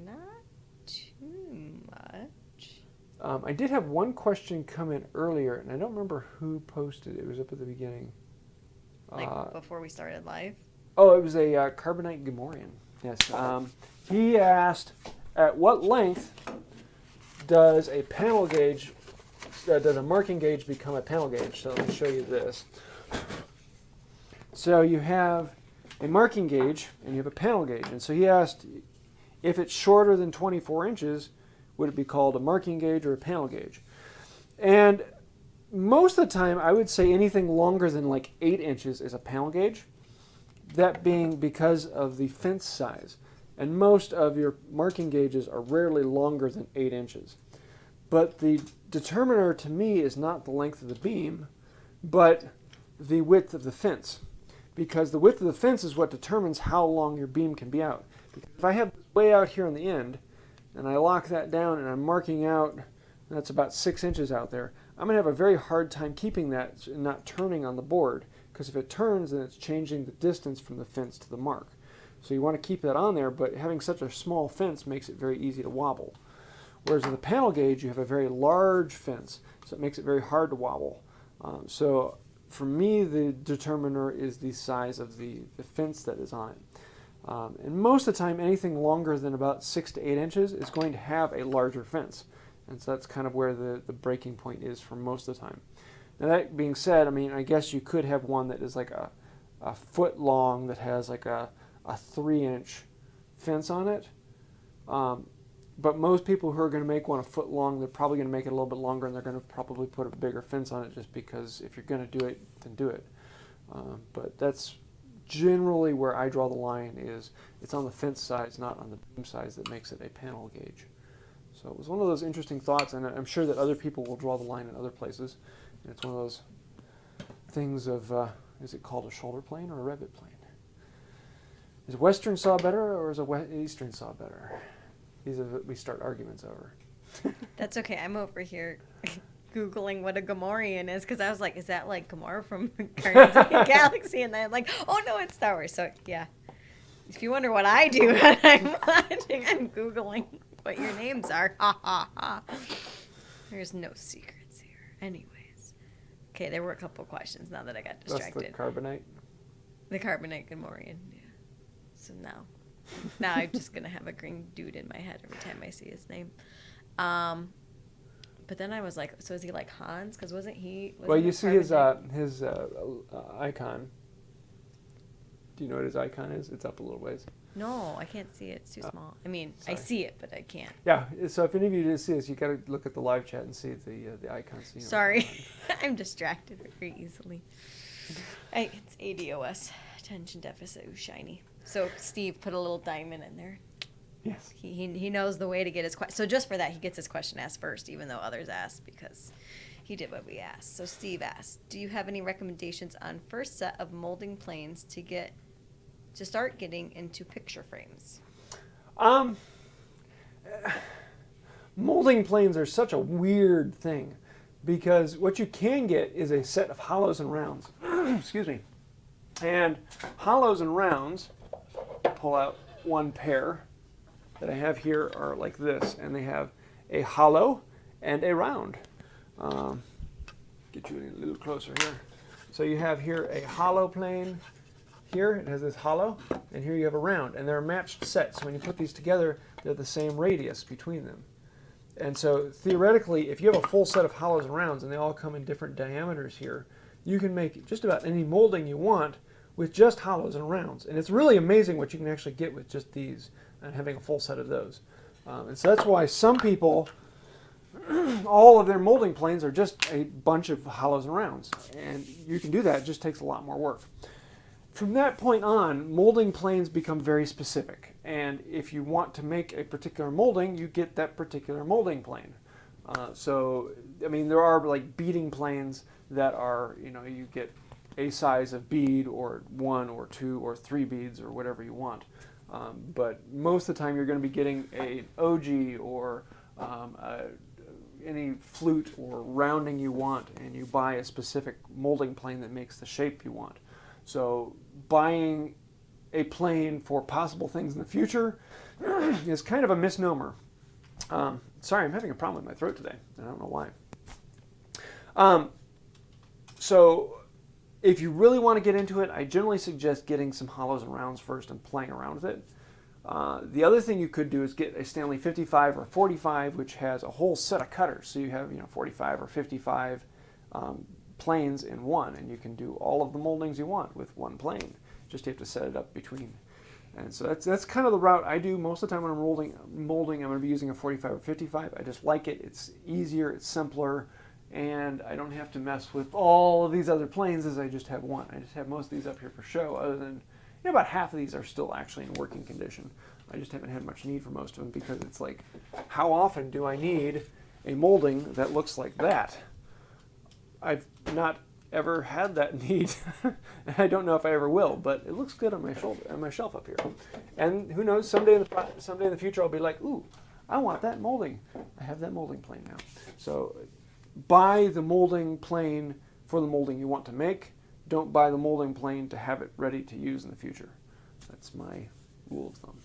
Not too much. I did have one question come in earlier, and I don't remember who posted it. It was up at the beginning. Like before we started live? Oh, it was a Carbonite Gamorrean. Yes. He asked, at what length does a panel gauge, does a marking gauge become a panel gauge? So let me show you this. So you have a marking gauge and you have a panel gauge. And so he asked, if it's shorter than 24 inches, would it be called a marking gauge or a panel gauge? And most of the time, I would say anything longer than like 8 inches is a panel gauge. That being because of the fence size. And most of your marking gauges are rarely longer than 8 inches. But the determiner to me is not the length of the beam, but the width of the fence. Because the width of the fence is what determines how long your beam can be out. Because if I have way out here on the end, and I lock that down and I'm marking out, and that's about 6 inches out there, I'm going to have a very hard time keeping that and not turning on the board. Because if it turns, then it's changing the distance from the fence to the mark. So you want to keep that on there, but having such a small fence makes it very easy to wobble. Whereas in the panel gauge, you have a very large fence, so it makes it very hard to wobble. So for me, the determiner is the size of the fence that is on it. And most of the time, anything longer than about 6 to 8 inches is going to have a larger fence. And so that's kind of where the breaking point is for most of the time. Now that being said, I mean, I guess you could have one that is like a foot long that has like a 3-inch fence on it. But most people who are going to make one a foot long, they're probably going to make it a little bit longer, and they're going to probably put a bigger fence on it just because if you're going to do it, then do it. But that's generally where I draw the line is it's on the fence size, not on the beam size that makes it a panel gauge. So it was one of those interesting thoughts, and I'm sure that other people will draw the line in other places. And it's one of those things of, is it called a shoulder plane or a rivet plane? Is a Western saw better or is a Eastern saw better? These are we start arguments over. That's okay. I'm over here Googling what a Gamorrean is because I was like, is that like Gamora from Guardians of the Galaxy? And then I'm like, oh no, it's Star Wars. So yeah. If you wonder what I do when I'm watching, I'm Googling what your names are. Ha ha ha. There's no secrets here. Anyways. Okay, there were a couple questions now that I got distracted. That's the Carbonite? The Carbonite Gamorrean, yeah. So now I'm just going to have a green dude in my head every time I see his name. But then I was like, so is he like Hans? Because wasn't he... Well, you see his icon. Do you know what his icon is? It's up a little ways. No, I can't see it. It's too small. I mean, sorry. I see it, but I can't. Yeah, so if any of you didn't see this, you got to look at the live chat and see the icon. So sorry. I'm distracted very easily. It's ADOS, attention deficit, shiny. So Steve put a little diamond in there. Yes. He knows the way to get his question. So just for that, he gets his question asked first, even though others asked, because he did what we asked. So Steve asked, do you have any recommendations on first set of molding planes to get to start getting into picture frames? Molding planes are such a weird thing because what you can get is a set of hollows and rounds. Excuse me. And hollows and rounds, pull out one pair that I have here are like this, and they have a hollow and a round. Get you a little closer here. So you have here a hollow plane. Here it has this hollow, and here you have a round, and they're a matched set. So when you put these together, they're the same radius between them. And so theoretically, if you have a full set of hollows and rounds, and they all come in different diameters here, you can make just about any molding you want with just hollows and rounds. And it's really amazing what you can actually get with just these and having a full set of those. And so that's why some people, all of their molding planes are just a bunch of hollows and rounds. And you can do that, it just takes a lot more work. From that point on, molding planes become very specific. And if you want to make a particular molding, you get that particular molding plane. So, I mean, there are like beading planes that are, you know, you get a size of bead or 1 or 2 or 3 beads or whatever you want. But most of the time you're going to be getting an OG or any flute or rounding you want, and you buy a specific molding plane that makes the shape you want. So buying a plane for possible things in the future is kind of a misnomer. Sorry, I'm having a problem with my throat today. I don't know why. So if you really want to get into it, I generally suggest getting some hollows and rounds first and playing around with it. The other thing you could do is get a Stanley 55 or 45, which has a whole set of cutters. So you have 45 or 55 planes in one, and you can do all of the moldings you want with one plane. Just have to set it up between. And so that's kind of the route I do most of the time when I'm molding. I'm going to be using a 45 or 55. I just like it. It's easier, it's simpler, and I don't have to mess with all of these other planes as I just have one. I just have most of these up here for show, other than about half of these are still actually in working condition. I just haven't had much need for most of them because it's like, how often do I need a molding that looks like that? I've not ever had that need, and I don't know if I ever will, but it looks good on my shoulder, on my shelf up here. And who knows, someday in the future I'll be like, ooh, I want that molding. I have that molding plane now. So buy the molding plane for the molding you want to make. Don't buy the molding plane to have it ready to use in the future. That's my rule of thumb.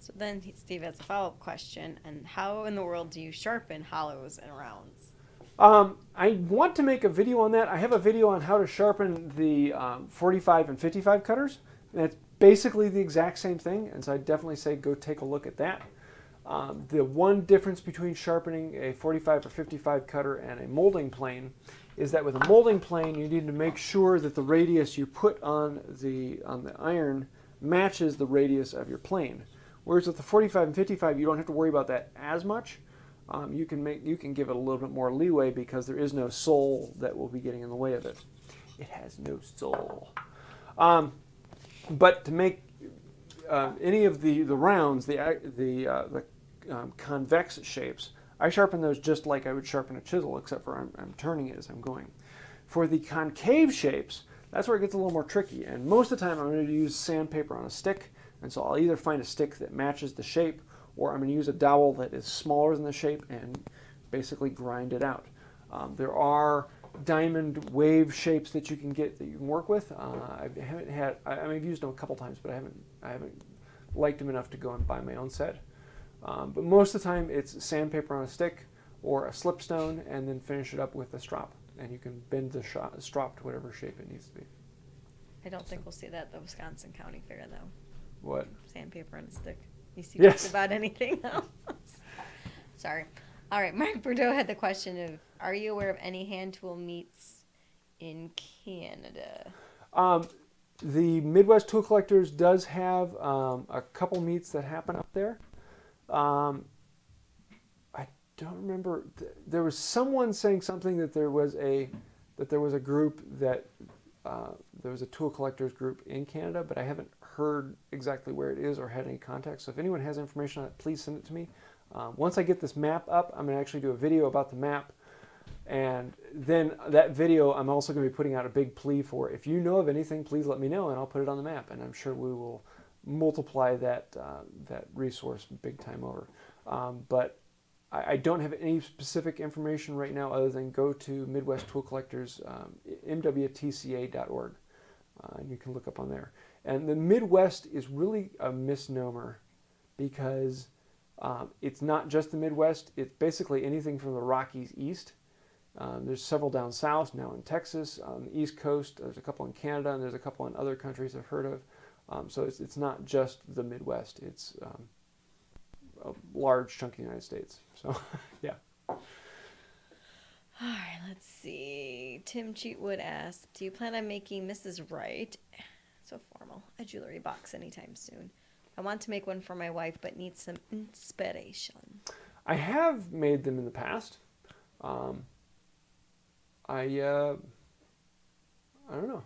So then Steve has a follow-up question, and how in the world do you sharpen hollows and rounds? I want to make a video on that. I have a video on how to sharpen the 45 and 55 cutters. And it's basically the exact same thing, and so I definitely say go take a look at that. The one difference between sharpening a 45 or 55 cutter and a molding plane is that with a molding plane you need to make sure that the radius you put on the iron matches the radius of your plane. Whereas with the 45 and 55 you don't have to worry about that as much. You can give it a little bit more leeway because there is no sole that will be getting in the way of it. It has no sole. But to make any of the rounds, the convex shapes, I sharpen those just like I would sharpen a chisel, except for I'm turning it as I'm going. For the concave shapes, that's where it gets a little more tricky. And most of the time I'm going to use sandpaper on a stick, and so I'll either find a stick that matches the shape, or I'm going to use a dowel that is smaller than the shape and basically grind it out. There are diamond wave shapes that you can get that you can work with. I've used them a couple times, but I haven't liked them enough to go and buy my own set. But most of the time it's sandpaper on a stick or a slipstone, and then finish it up with a strop. And you can bend the strop to whatever shape it needs to be. I don't think we'll see that at the Wisconsin County Fair, though. What? Sandpaper on a stick. You see yes. about anything else? Sorry. All right, Mark Bordeaux had the question of, are you aware of any hand tool meets in Canada? The Midwest Tool Collectors does have a couple meets that happen up there. I don't remember. There was someone saying something that there was a group that there was a tool collectors group in Canada, but I haven't heard exactly where it is or had any contact. So if anyone has information on it, please send it to me. Once I get this map up, I'm going to actually do a video about the map And then that video, I'm also going to be putting out a big plea for, if you know of anything, please let me know, and I'll put it on the map. And I'm sure we will multiply that that resource big time over. But I don't have any specific information right now other than go to Midwest Tool Collectors, mwtca.org, and you can look up on there. And the Midwest is really a misnomer because it's not just the Midwest. It's basically anything from the Rockies east. There's several down south, now in Texas, on the East Coast. There's a couple in Canada, and there's a couple in other countries I've heard of. So it's not just the Midwest. It's a large chunk of the United States. So, yeah. All right, let's see. Tim Cheatwood asks, do you plan on making Mrs. Wright, so formal, a jewelry box anytime soon? I want to make one for my wife, but need some inspiration. I have made them in the past. I don't know.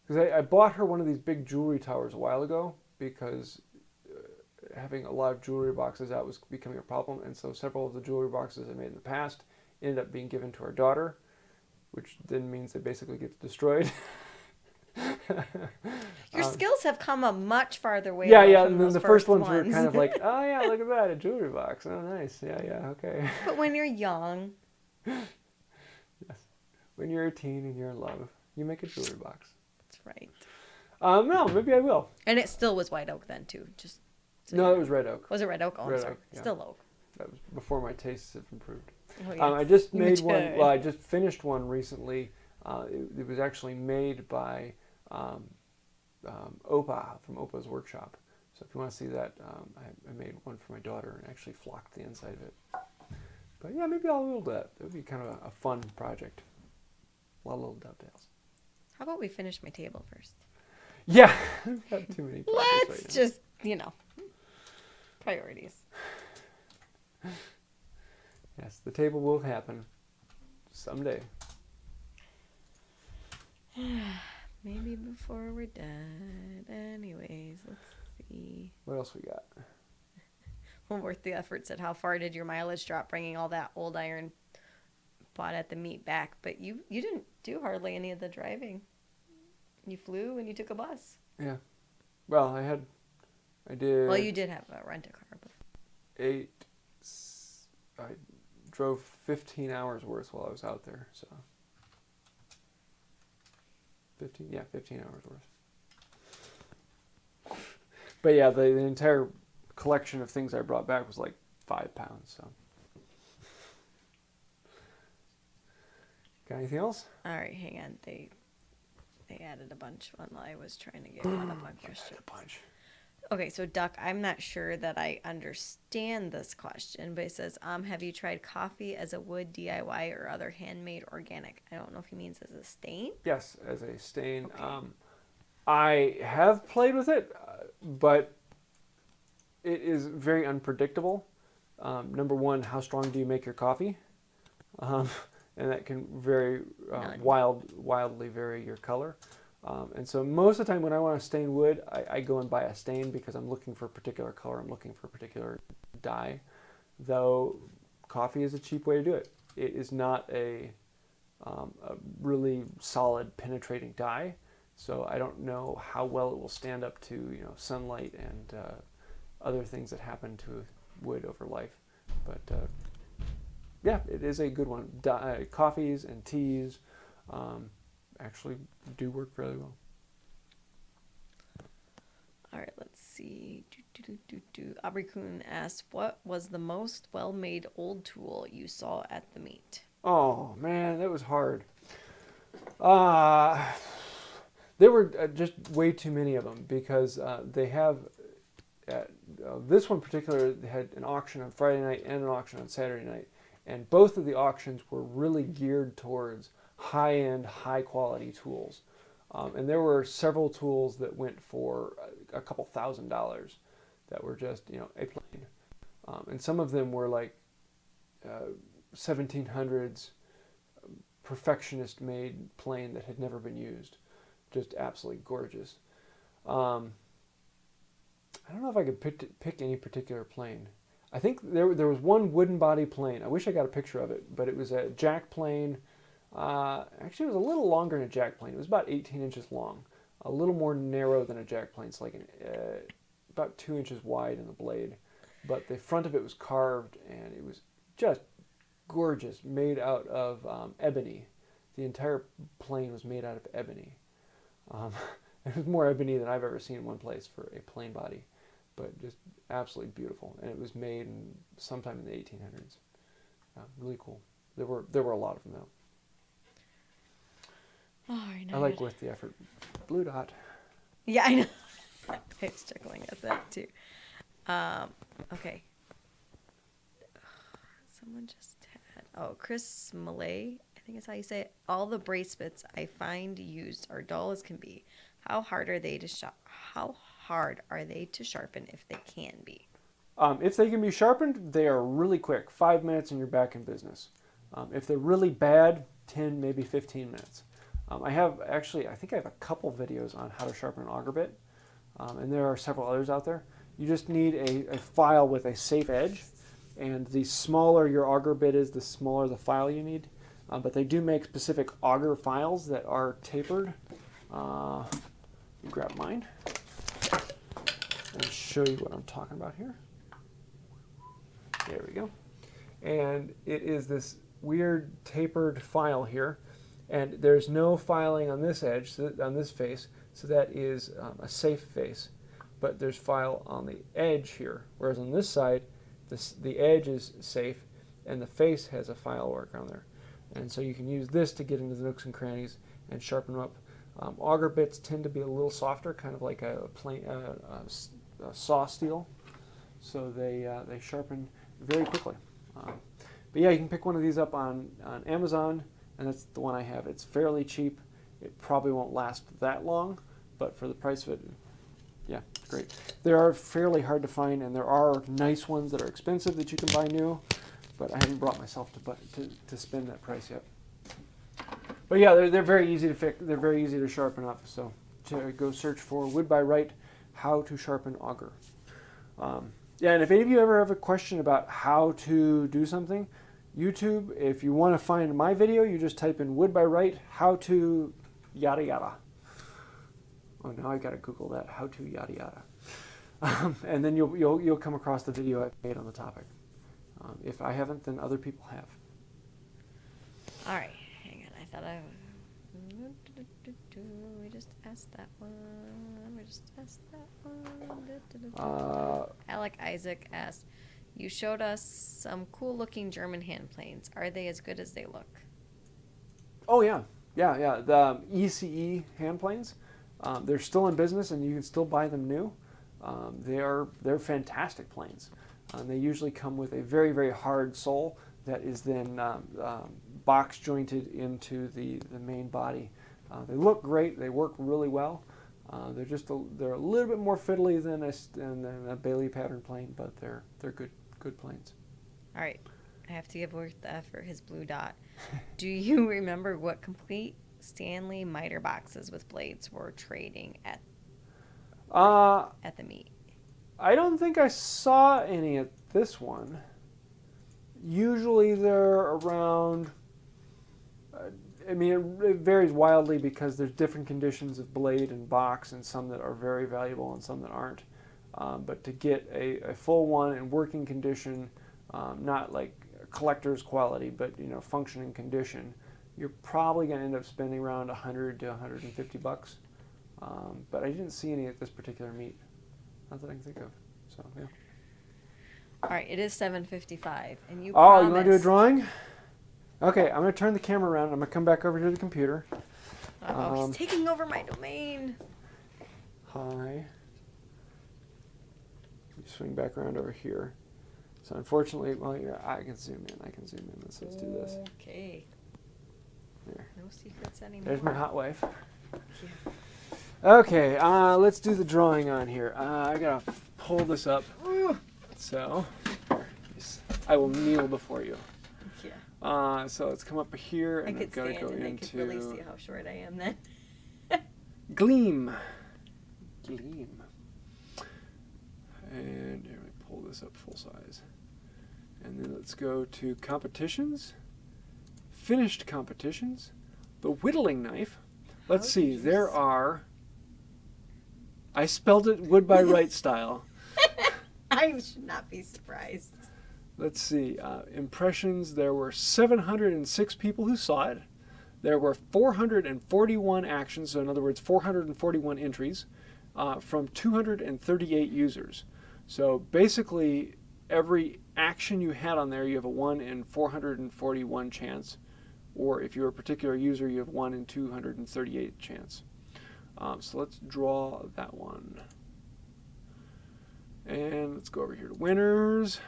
Because I bought her one of these big jewelry towers a while ago because having a lot of jewelry boxes out was becoming a problem. And so several of the jewelry boxes I made in the past ended up being given to our daughter, which then means they basically get destroyed. Your skills have come a much farther way. Yeah. From And then those the first ones ones were kind of like, oh yeah, look at that, a jewelry box. Oh nice. Yeah, okay. But when you're young. Yes. When you're a teen and you're in love, you make a jewelry box. That's right. No, maybe I will. And it still was white oak then too. Just so No, it was red oak. Was it red oak? Oh, Red I'm sorry. oak, yeah. Still oak. That was before my tastes have improved. Oh, yes. I just You made one. matured. Well, I just finished one recently. It was actually made by Opa from Opa's workshop. So if you want to see that, I made one for my daughter and actually flocked the inside of it. But yeah, maybe I'll do that. It would be kind of a fun project. A lot of little dovetails. How about we finish my table first? Yeah, I've got too many projects Let's right now. just, priorities. Yes, the table will happen someday. Maybe before we're done. Anyways, let's see. What else we got? Well, worth the effort said, how far did your mileage drop bringing all that old iron bought at the meet back? But you didn't do hardly any of the driving. You flew and you took a bus. Yeah. Well, I did. Well, you did have a rent-a-car. But... I drove 15 hours worth while I was out there, so 15 hours worth. But yeah, the entire collection of things I brought back was like 5 pounds. So, got anything else? All right, hang on. They added a bunch while I was trying to get caught up on questions. A bunch. Okay, so Duck, I'm not sure that I understand this question, but it says, have you tried coffee as a wood DIY or other handmade organic? I don't know if he means as a stain. Yes, as a stain. Okay. I have played with it, but it is very unpredictable. Number one, how strong do you make your coffee? And that can vary, wildly vary your color. And so most of the time when I want to stain wood, I go and buy a stain because I'm looking for a particular color, I'm looking for a particular dye. Though coffee is a cheap way to do it. It is not a really solid penetrating dye, so I don't know how well it will stand up to sunlight and other things that happen to wood over life. But yeah, it is a good one. Coffees and teas actually do work fairly well. All right, let's see. Aubrey Kuhn asks, what was the most well-made old tool you saw at the meet? Oh, man, that was hard. There were just way too many of them because they have... this one in particular, they had an auction on Friday night and an auction on Saturday night. And both of the auctions were really geared towards high-end, high-quality tools. And there were several tools that went for a couple $1,000s that were just, a plane. And some of them were like 1700s perfectionist-made plane that had never been used. Just absolutely gorgeous. I don't know if I could pick any particular plane. I think there was one wooden body plane. I wish I got a picture of it, but it was a jack plane. Actually, it was a little longer than a jack plane. It was about 18 inches long, a little more narrow than a jack plane. It's like about 2 inches wide in the blade, but the front of it was carved, and it was just gorgeous, made out of ebony. The entire plane was made out of ebony. It was more ebony than I've ever seen in one place for a plane body, but just absolutely beautiful. And it was made sometime in the 1800s. Really cool. There were a lot of them though. Oh, I know. I like Worth the Effort. Blue dot. Yeah, I know. I was chuckling at that too. Okay. Someone just had. Chris Malay, I think is how you say it. All the bracelets I find used are dull as can be. How hard are they to sharpen if they can be? If they can be sharpened, they are really quick. 5 minutes and you're back in business. If they're really bad, 10, maybe 15 minutes. I think I have a couple videos on how to sharpen an auger bit, and there are several others out there. You just need a file with a safe edge, and the smaller your auger bit is, the smaller the file you need. But they do make specific auger files that are tapered. Grab mine and show you what I'm talking about here. There we go. And it is this weird tapered file here, and there's no filing on this edge, on this face, so that is a safe face. But there's file on the edge here, whereas on this side, the edge is safe, and the face has a file work on there. And so you can use this to get into the nooks and crannies and sharpen them up. Auger bits tend to be a little softer, kind of like a saw steel, so they sharpen very quickly. But yeah, you can pick one of these up on Amazon, and that's the one I have. It's fairly cheap. It probably won't last that long, but for the price of it, yeah, it's great. They are fairly hard to find, and there are nice ones that are expensive that you can buy new, but I haven't brought myself to spend that price yet. But yeah, they're very easy to fix. They're very easy to sharpen up. So go search for Wood by Wright, how to sharpen auger. Yeah, and if any of you ever have a question about how to do something, YouTube, if you want to find my video, you just type in Wood by Wright, how to yada yada. Oh, now I gotta Google that, how to yada yada. And then you'll come across the video I've made on the topic. If I haven't, then other people have. All right, hang on. I thought we just asked that one. Alec Isaac asked, you showed us some cool looking German hand planes. Are they as good as they look? Oh yeah. The ECE hand planes, they're still in business and you can still buy them new. They're fantastic planes. They usually come with a very, very hard sole that is then box jointed into the main body. They look great. They work really well. They're a little bit more fiddly than a Bailey pattern plane, but they're good planes. All right, I have to give Worth the Effort his blue dot. Do you remember what complete Stanley mitre boxes with blades were trading at the meet? I don't think I saw any at this one. Usually they're around. It varies wildly because there's different conditions of blade and box, and some that are very valuable and some that aren't. But to get a full one in working condition, not like collector's quality, but functioning condition, you're probably going to end up spending around $100 to $150. But I didn't see any at this particular meet, not that I can think of. So yeah. All right, it is 7:55, and you. Oh, you want to do a drawing? Okay, I'm going to turn the camera around. I'm going to come back over to the computer. He's taking over my domain. Hi. Swing back around over here. So unfortunately, I can zoom in. Let's do this. Okay. There. No secrets anymore. There's my hot wife. Yeah. Okay, let's do the drawing on here. I got to pull this up. So I will kneel before you. Yeah. So let's come up here, and I've got to go into. I could really see how short I am then. Gleam. And here, let me pull this up full size. And then let's go to competitions. Finished competitions. The whittling knife. Let's see. There are... I spelled it wood by Wright style. I should not be surprised. Let's see. Impressions. There were 706 people who saw it. There were 441 actions, so in other words, 441 entries from 238 users. So basically, every action you had on there, you have a 1 in 441 chance. Or if you're a particular user, you have 1 in 238 chance. So let's draw that one. And let's go over here to winners.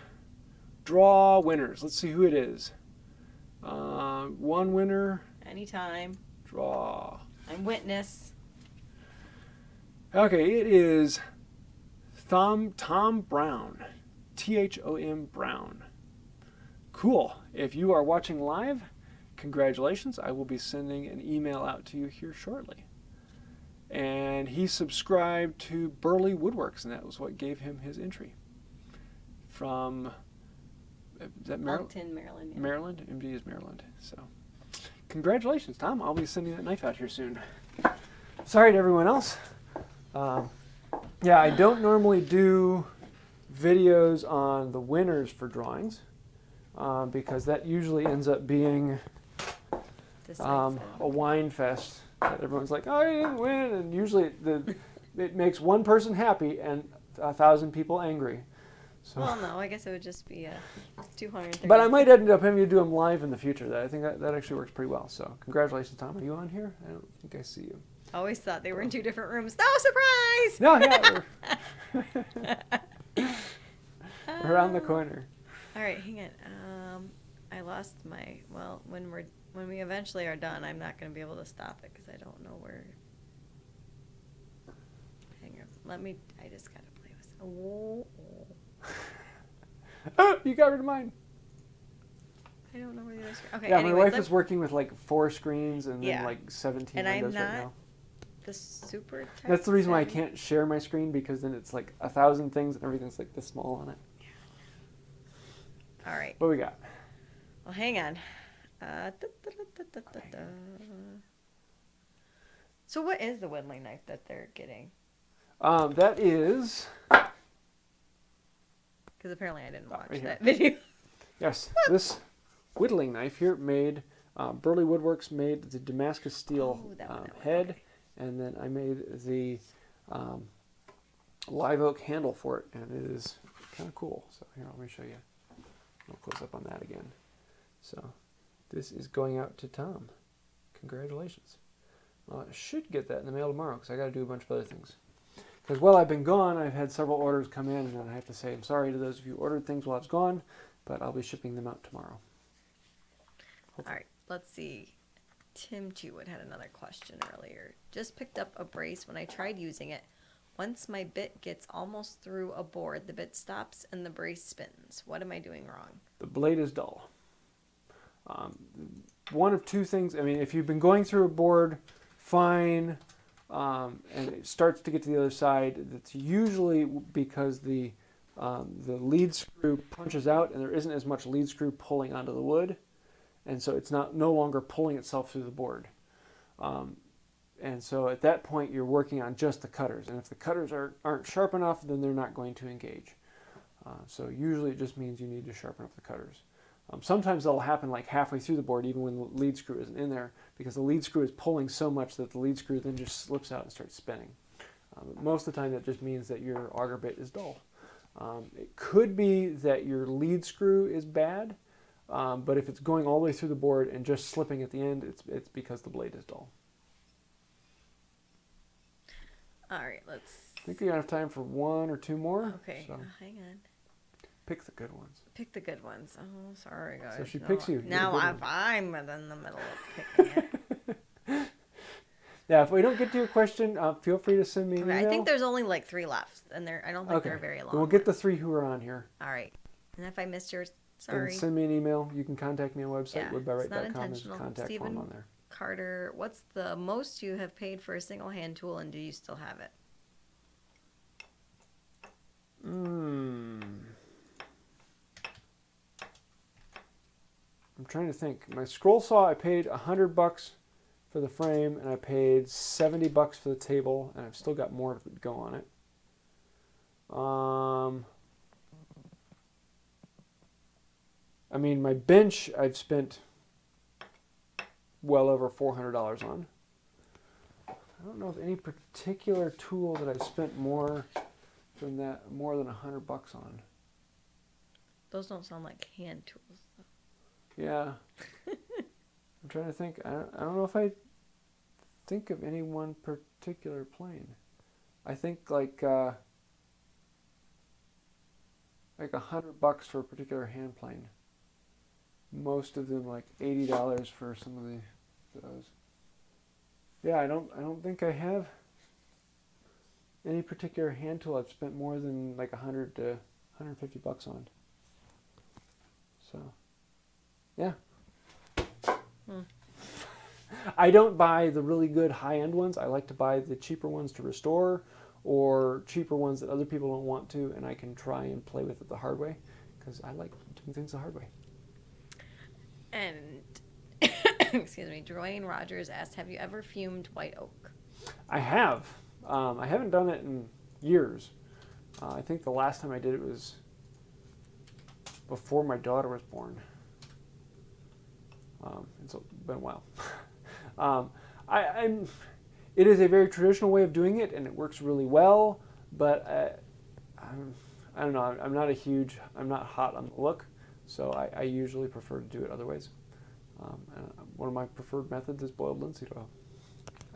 Draw winners. Let's see who it is. One winner. Anytime. Draw. I'm witness. Okay, it is Tom Brown. Thom Brown. Cool. If you are watching live, congratulations. I will be sending an email out to you here shortly. And he subscribed to Burley Woodworks, and that was what gave him his entry. From, is that Maryland? Maryland. Yeah. Maryland? MD is Maryland. So, congratulations, Tom. I'll be sending that knife out here soon. Sorry to everyone else. Yeah, I don't normally do videos on the winners for drawings because that usually ends up being a wine fest. Everyone's like, oh, you didn't win, and usually it makes one person happy and 1,000 people angry. So, well, no, I guess it would just be 230. but I might end up having to do them live in the future. I think that actually works pretty well. So congratulations, Tom. Are you on here? I don't think I see you. Always thought they were in 2 different rooms. No surprise! No, yeah, we're around the corner. All right, hang on. I lost my, well, when we eventually are done, I'm not going to be able to stop it because I don't know where. Hang on. I just got to play with it. Oh. Oh, you got rid of mine. I don't know where the other screen. Okay, yeah, anyways, my wife is working with like 4 screens and Yeah. then like 17 And I'm windows right not now. the super tech That's the reason why I savvy. can't share my screen, because then it's like 1,000 things and everything's like this small on it. All right. What we got? Well, hang on. So what is the whittling knife that they're getting? That is... Because apparently I didn't watch right here. that video. Yes, this whittling knife here made, Burley Woodworks made the Damascus steel that one. head, Okay. and then I made the live oak handle for it, and it is kind of cool. So here, let me show you. I'll close up on that again. So this is going out to Tom. Congratulations. I should get that in the mail tomorrow because I got to do a bunch of other things. Because while I've been gone, I've had several orders come in, and I have to say I'm sorry to those of you who ordered things while I was gone, but I'll be shipping them out tomorrow. All right, let's see. Tim Jewett had another question earlier. Just picked up a brace. When I tried using it, once my bit gets almost through a board, the bit stops and the brace spins. What am I doing wrong? The blade is dull. One of two things. I mean, if you've been going through a board, fine, and it starts to get to the other side, that's usually because the lead screw punches out and there isn't as much lead screw pulling onto the wood, and so it's no longer pulling itself through the board. And so at that point you're working on just the cutters, and if the cutters aren't sharp enough, then they're not going to engage. So usually it just means you need to sharpen up the cutters. Sometimes that'll happen like halfway through the board, even when the lead screw isn't in there, because the lead screw is pulling so much that the lead screw then just slips out and starts spinning. But most of the time that just means that your auger bit is dull. It could be that your lead screw is bad, but if it's going all the way through the board and just slipping at the end, it's because the blade is dull. All right, let's... I think you have time for 1 or 2 more. Okay, So hang on. pick the good ones. Pick the good ones. Oh, sorry, guys. So she picks you. Now You're the good I'm in the middle of picking it. Yeah, if we don't get to your question, feel free to send me an Okay, email. I think there's only like 3 left, and I don't think they're very long. Then we'll get the 3 who are on here. All right. And if I missed yours, Then sorry. send me an email. You can contact me on the website, Yeah, it's not woodbywright.com. There's a intentional. contact form Stephen? on there. Carter, what's the most you have paid for a single hand tool, and do you still have it? trying to think. My scroll saw, I paid $100 for the frame, and I paid $70 for the table, and I've still got more to go on it. I mean, my bench I've spent well over $400 on. I don't know of any particular tool that I've spent more than $100 on. Those don't sound like hand tools. Yeah. I'm trying to think. I don't know if I think of any one particular plane. I think like $100 for a particular hand plane. Most of them like $80 for some of those. Yeah, I don't think I have any particular hand tool I've spent more than like $100 to $150 on. So, yeah. I don't buy the really good high-end ones. I like to buy the cheaper ones to restore, or cheaper ones that other people don't want to, and I can try and play with it the hard way, because I like doing things the hard way. And, excuse me, Dwayne Rogers asked, have you ever fumed white oak? I have. I haven't done it in years. I think the last time I did it was before my daughter was born. It's been a while. It is a very traditional way of doing it, and it works really well, but I don't know. I'm not hot on the look, so I usually prefer to do it other ways. One of my preferred methods is boiled linseed oil.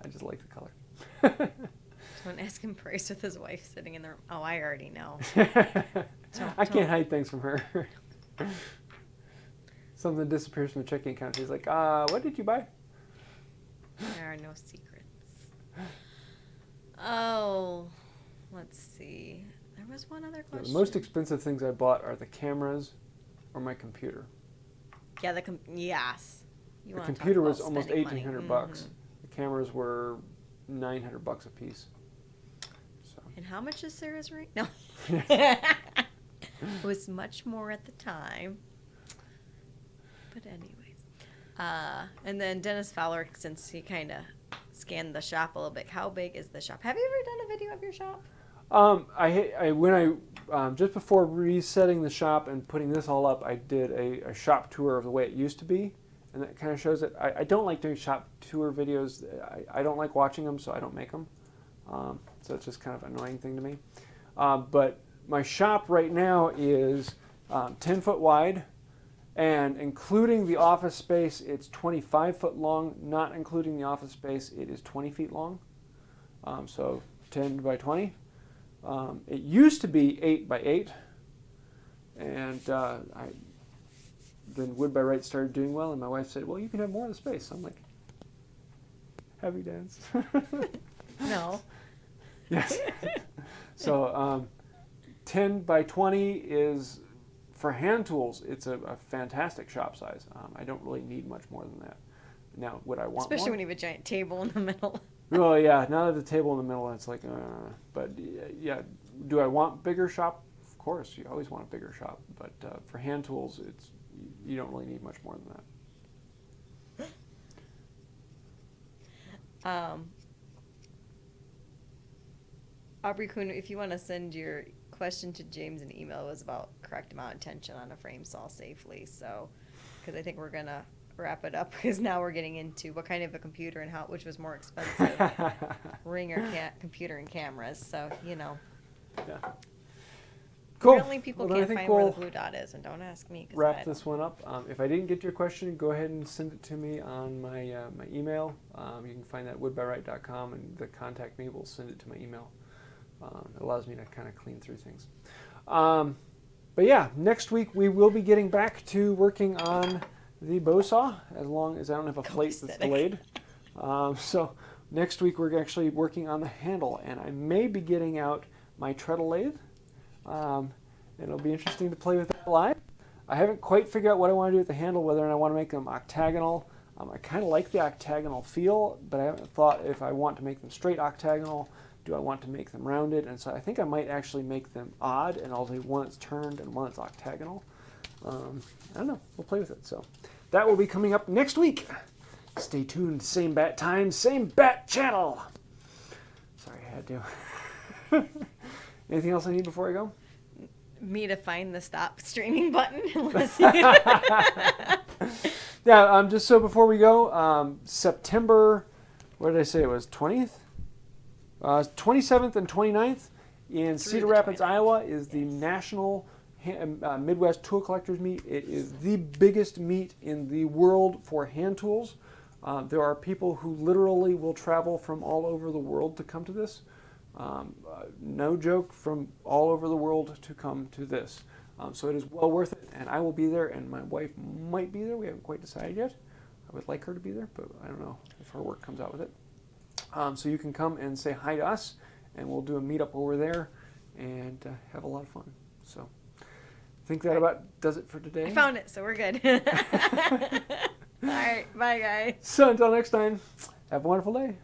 I just like the color. Don't ask him price with his wife sitting in the room. Oh, I already know. I can't hide things from her. Something disappears from the checking account. She's like, what did you buy? There are no secrets. Oh, let's see. There was one other question. The most expensive things I bought are the cameras or my computer. Yeah, yes. The computer was almost $1,800. Mm-hmm. The cameras were $900 a piece. So. And how much is Sarah's ring? No. It was much more at the time. But anyways. And then Dennis Fowler, since he kind of scanned the shop a little bit, how big is the shop? Have you ever done a video of your shop? Just before resetting the shop and putting this all up, I did a shop tour of the way it used to be, and that kind of shows it. I don't like doing shop tour videos. I don't like watching them, so I don't make them. So it's just kind of an annoying thing to me. But my shop right now is 10 foot wide, and including the office space, it's 25 foot long. Not including the office space, it is 20 feet long. So 10 by 20. It used to be 8 by 8, and then Wood by Wright started doing well, and my wife said, well, you can have more of the space. So I'm like, happy dance. No. Yes. So 10 by 20 is, for hand tools, it's a fantastic shop size. I don't really need much more than that. Now, would I want Especially more? when you have a giant table in the middle. Well, yeah, now that the table in the middle, it's like, but yeah, do I want bigger shop? Of course, you always want a bigger shop, but for hand tools, you don't really need much more than that. Aubrey Kuhn, if you want to send your question to James an email, it was about correct amount of tension on a frame saw safely. So, because I think we're gonna wrap it up, because now we're getting into what kind of a computer and which was more expensive, ring or computer and cameras. So Yeah. Cool. Apparently people can't find where the blue dot is, and don't ask me. Wrap this one up. If I didn't get your question, go ahead and send it to me on my my email. You can find that at woodbywright.com, and the contact me will send it to my email. It allows me to kind of clean through things. But yeah, next week we will be getting back to working on the bow saw, as long as I don't have a plate that's delayed. So next week we're actually working on the handle, and I may be getting out my treadle lathe. It'll be interesting to play with that live. I haven't quite figured out what I want to do with the handle, whether I want to make them octagonal. I kind of like the octagonal feel, but I haven't thought if I want to make them straight octagonal, do I want to make them rounded? And so I think I might actually make them odd, and I'll do one that's turned and one that's octagonal. I don't know. We'll play with it. So that will be coming up next week. Stay tuned. Same bat time, same bat channel. Sorry, I had to. Anything else I need before I go? Me to find the stop streaming button. Yeah, just so before we go, September, what did I say it was, 20th? 27th and 29th in Cedar Rapids, Iowa is the National Midwest Tool Collectors Meet. It is the biggest meet in the world for hand tools. There are people who literally will travel from all over the world to come to this. No joke, from all over the world to come to this. So it is well worth it, and I will be there, and my wife might be there. We haven't quite decided yet. I would like her to be there, but I don't know if her work comes out with it. So you can come and say hi to us, and we'll do a meetup over there and have a lot of fun. So I think that about does it for today. I found it, so we're good. All right, bye, guys. So until next time, have a wonderful day.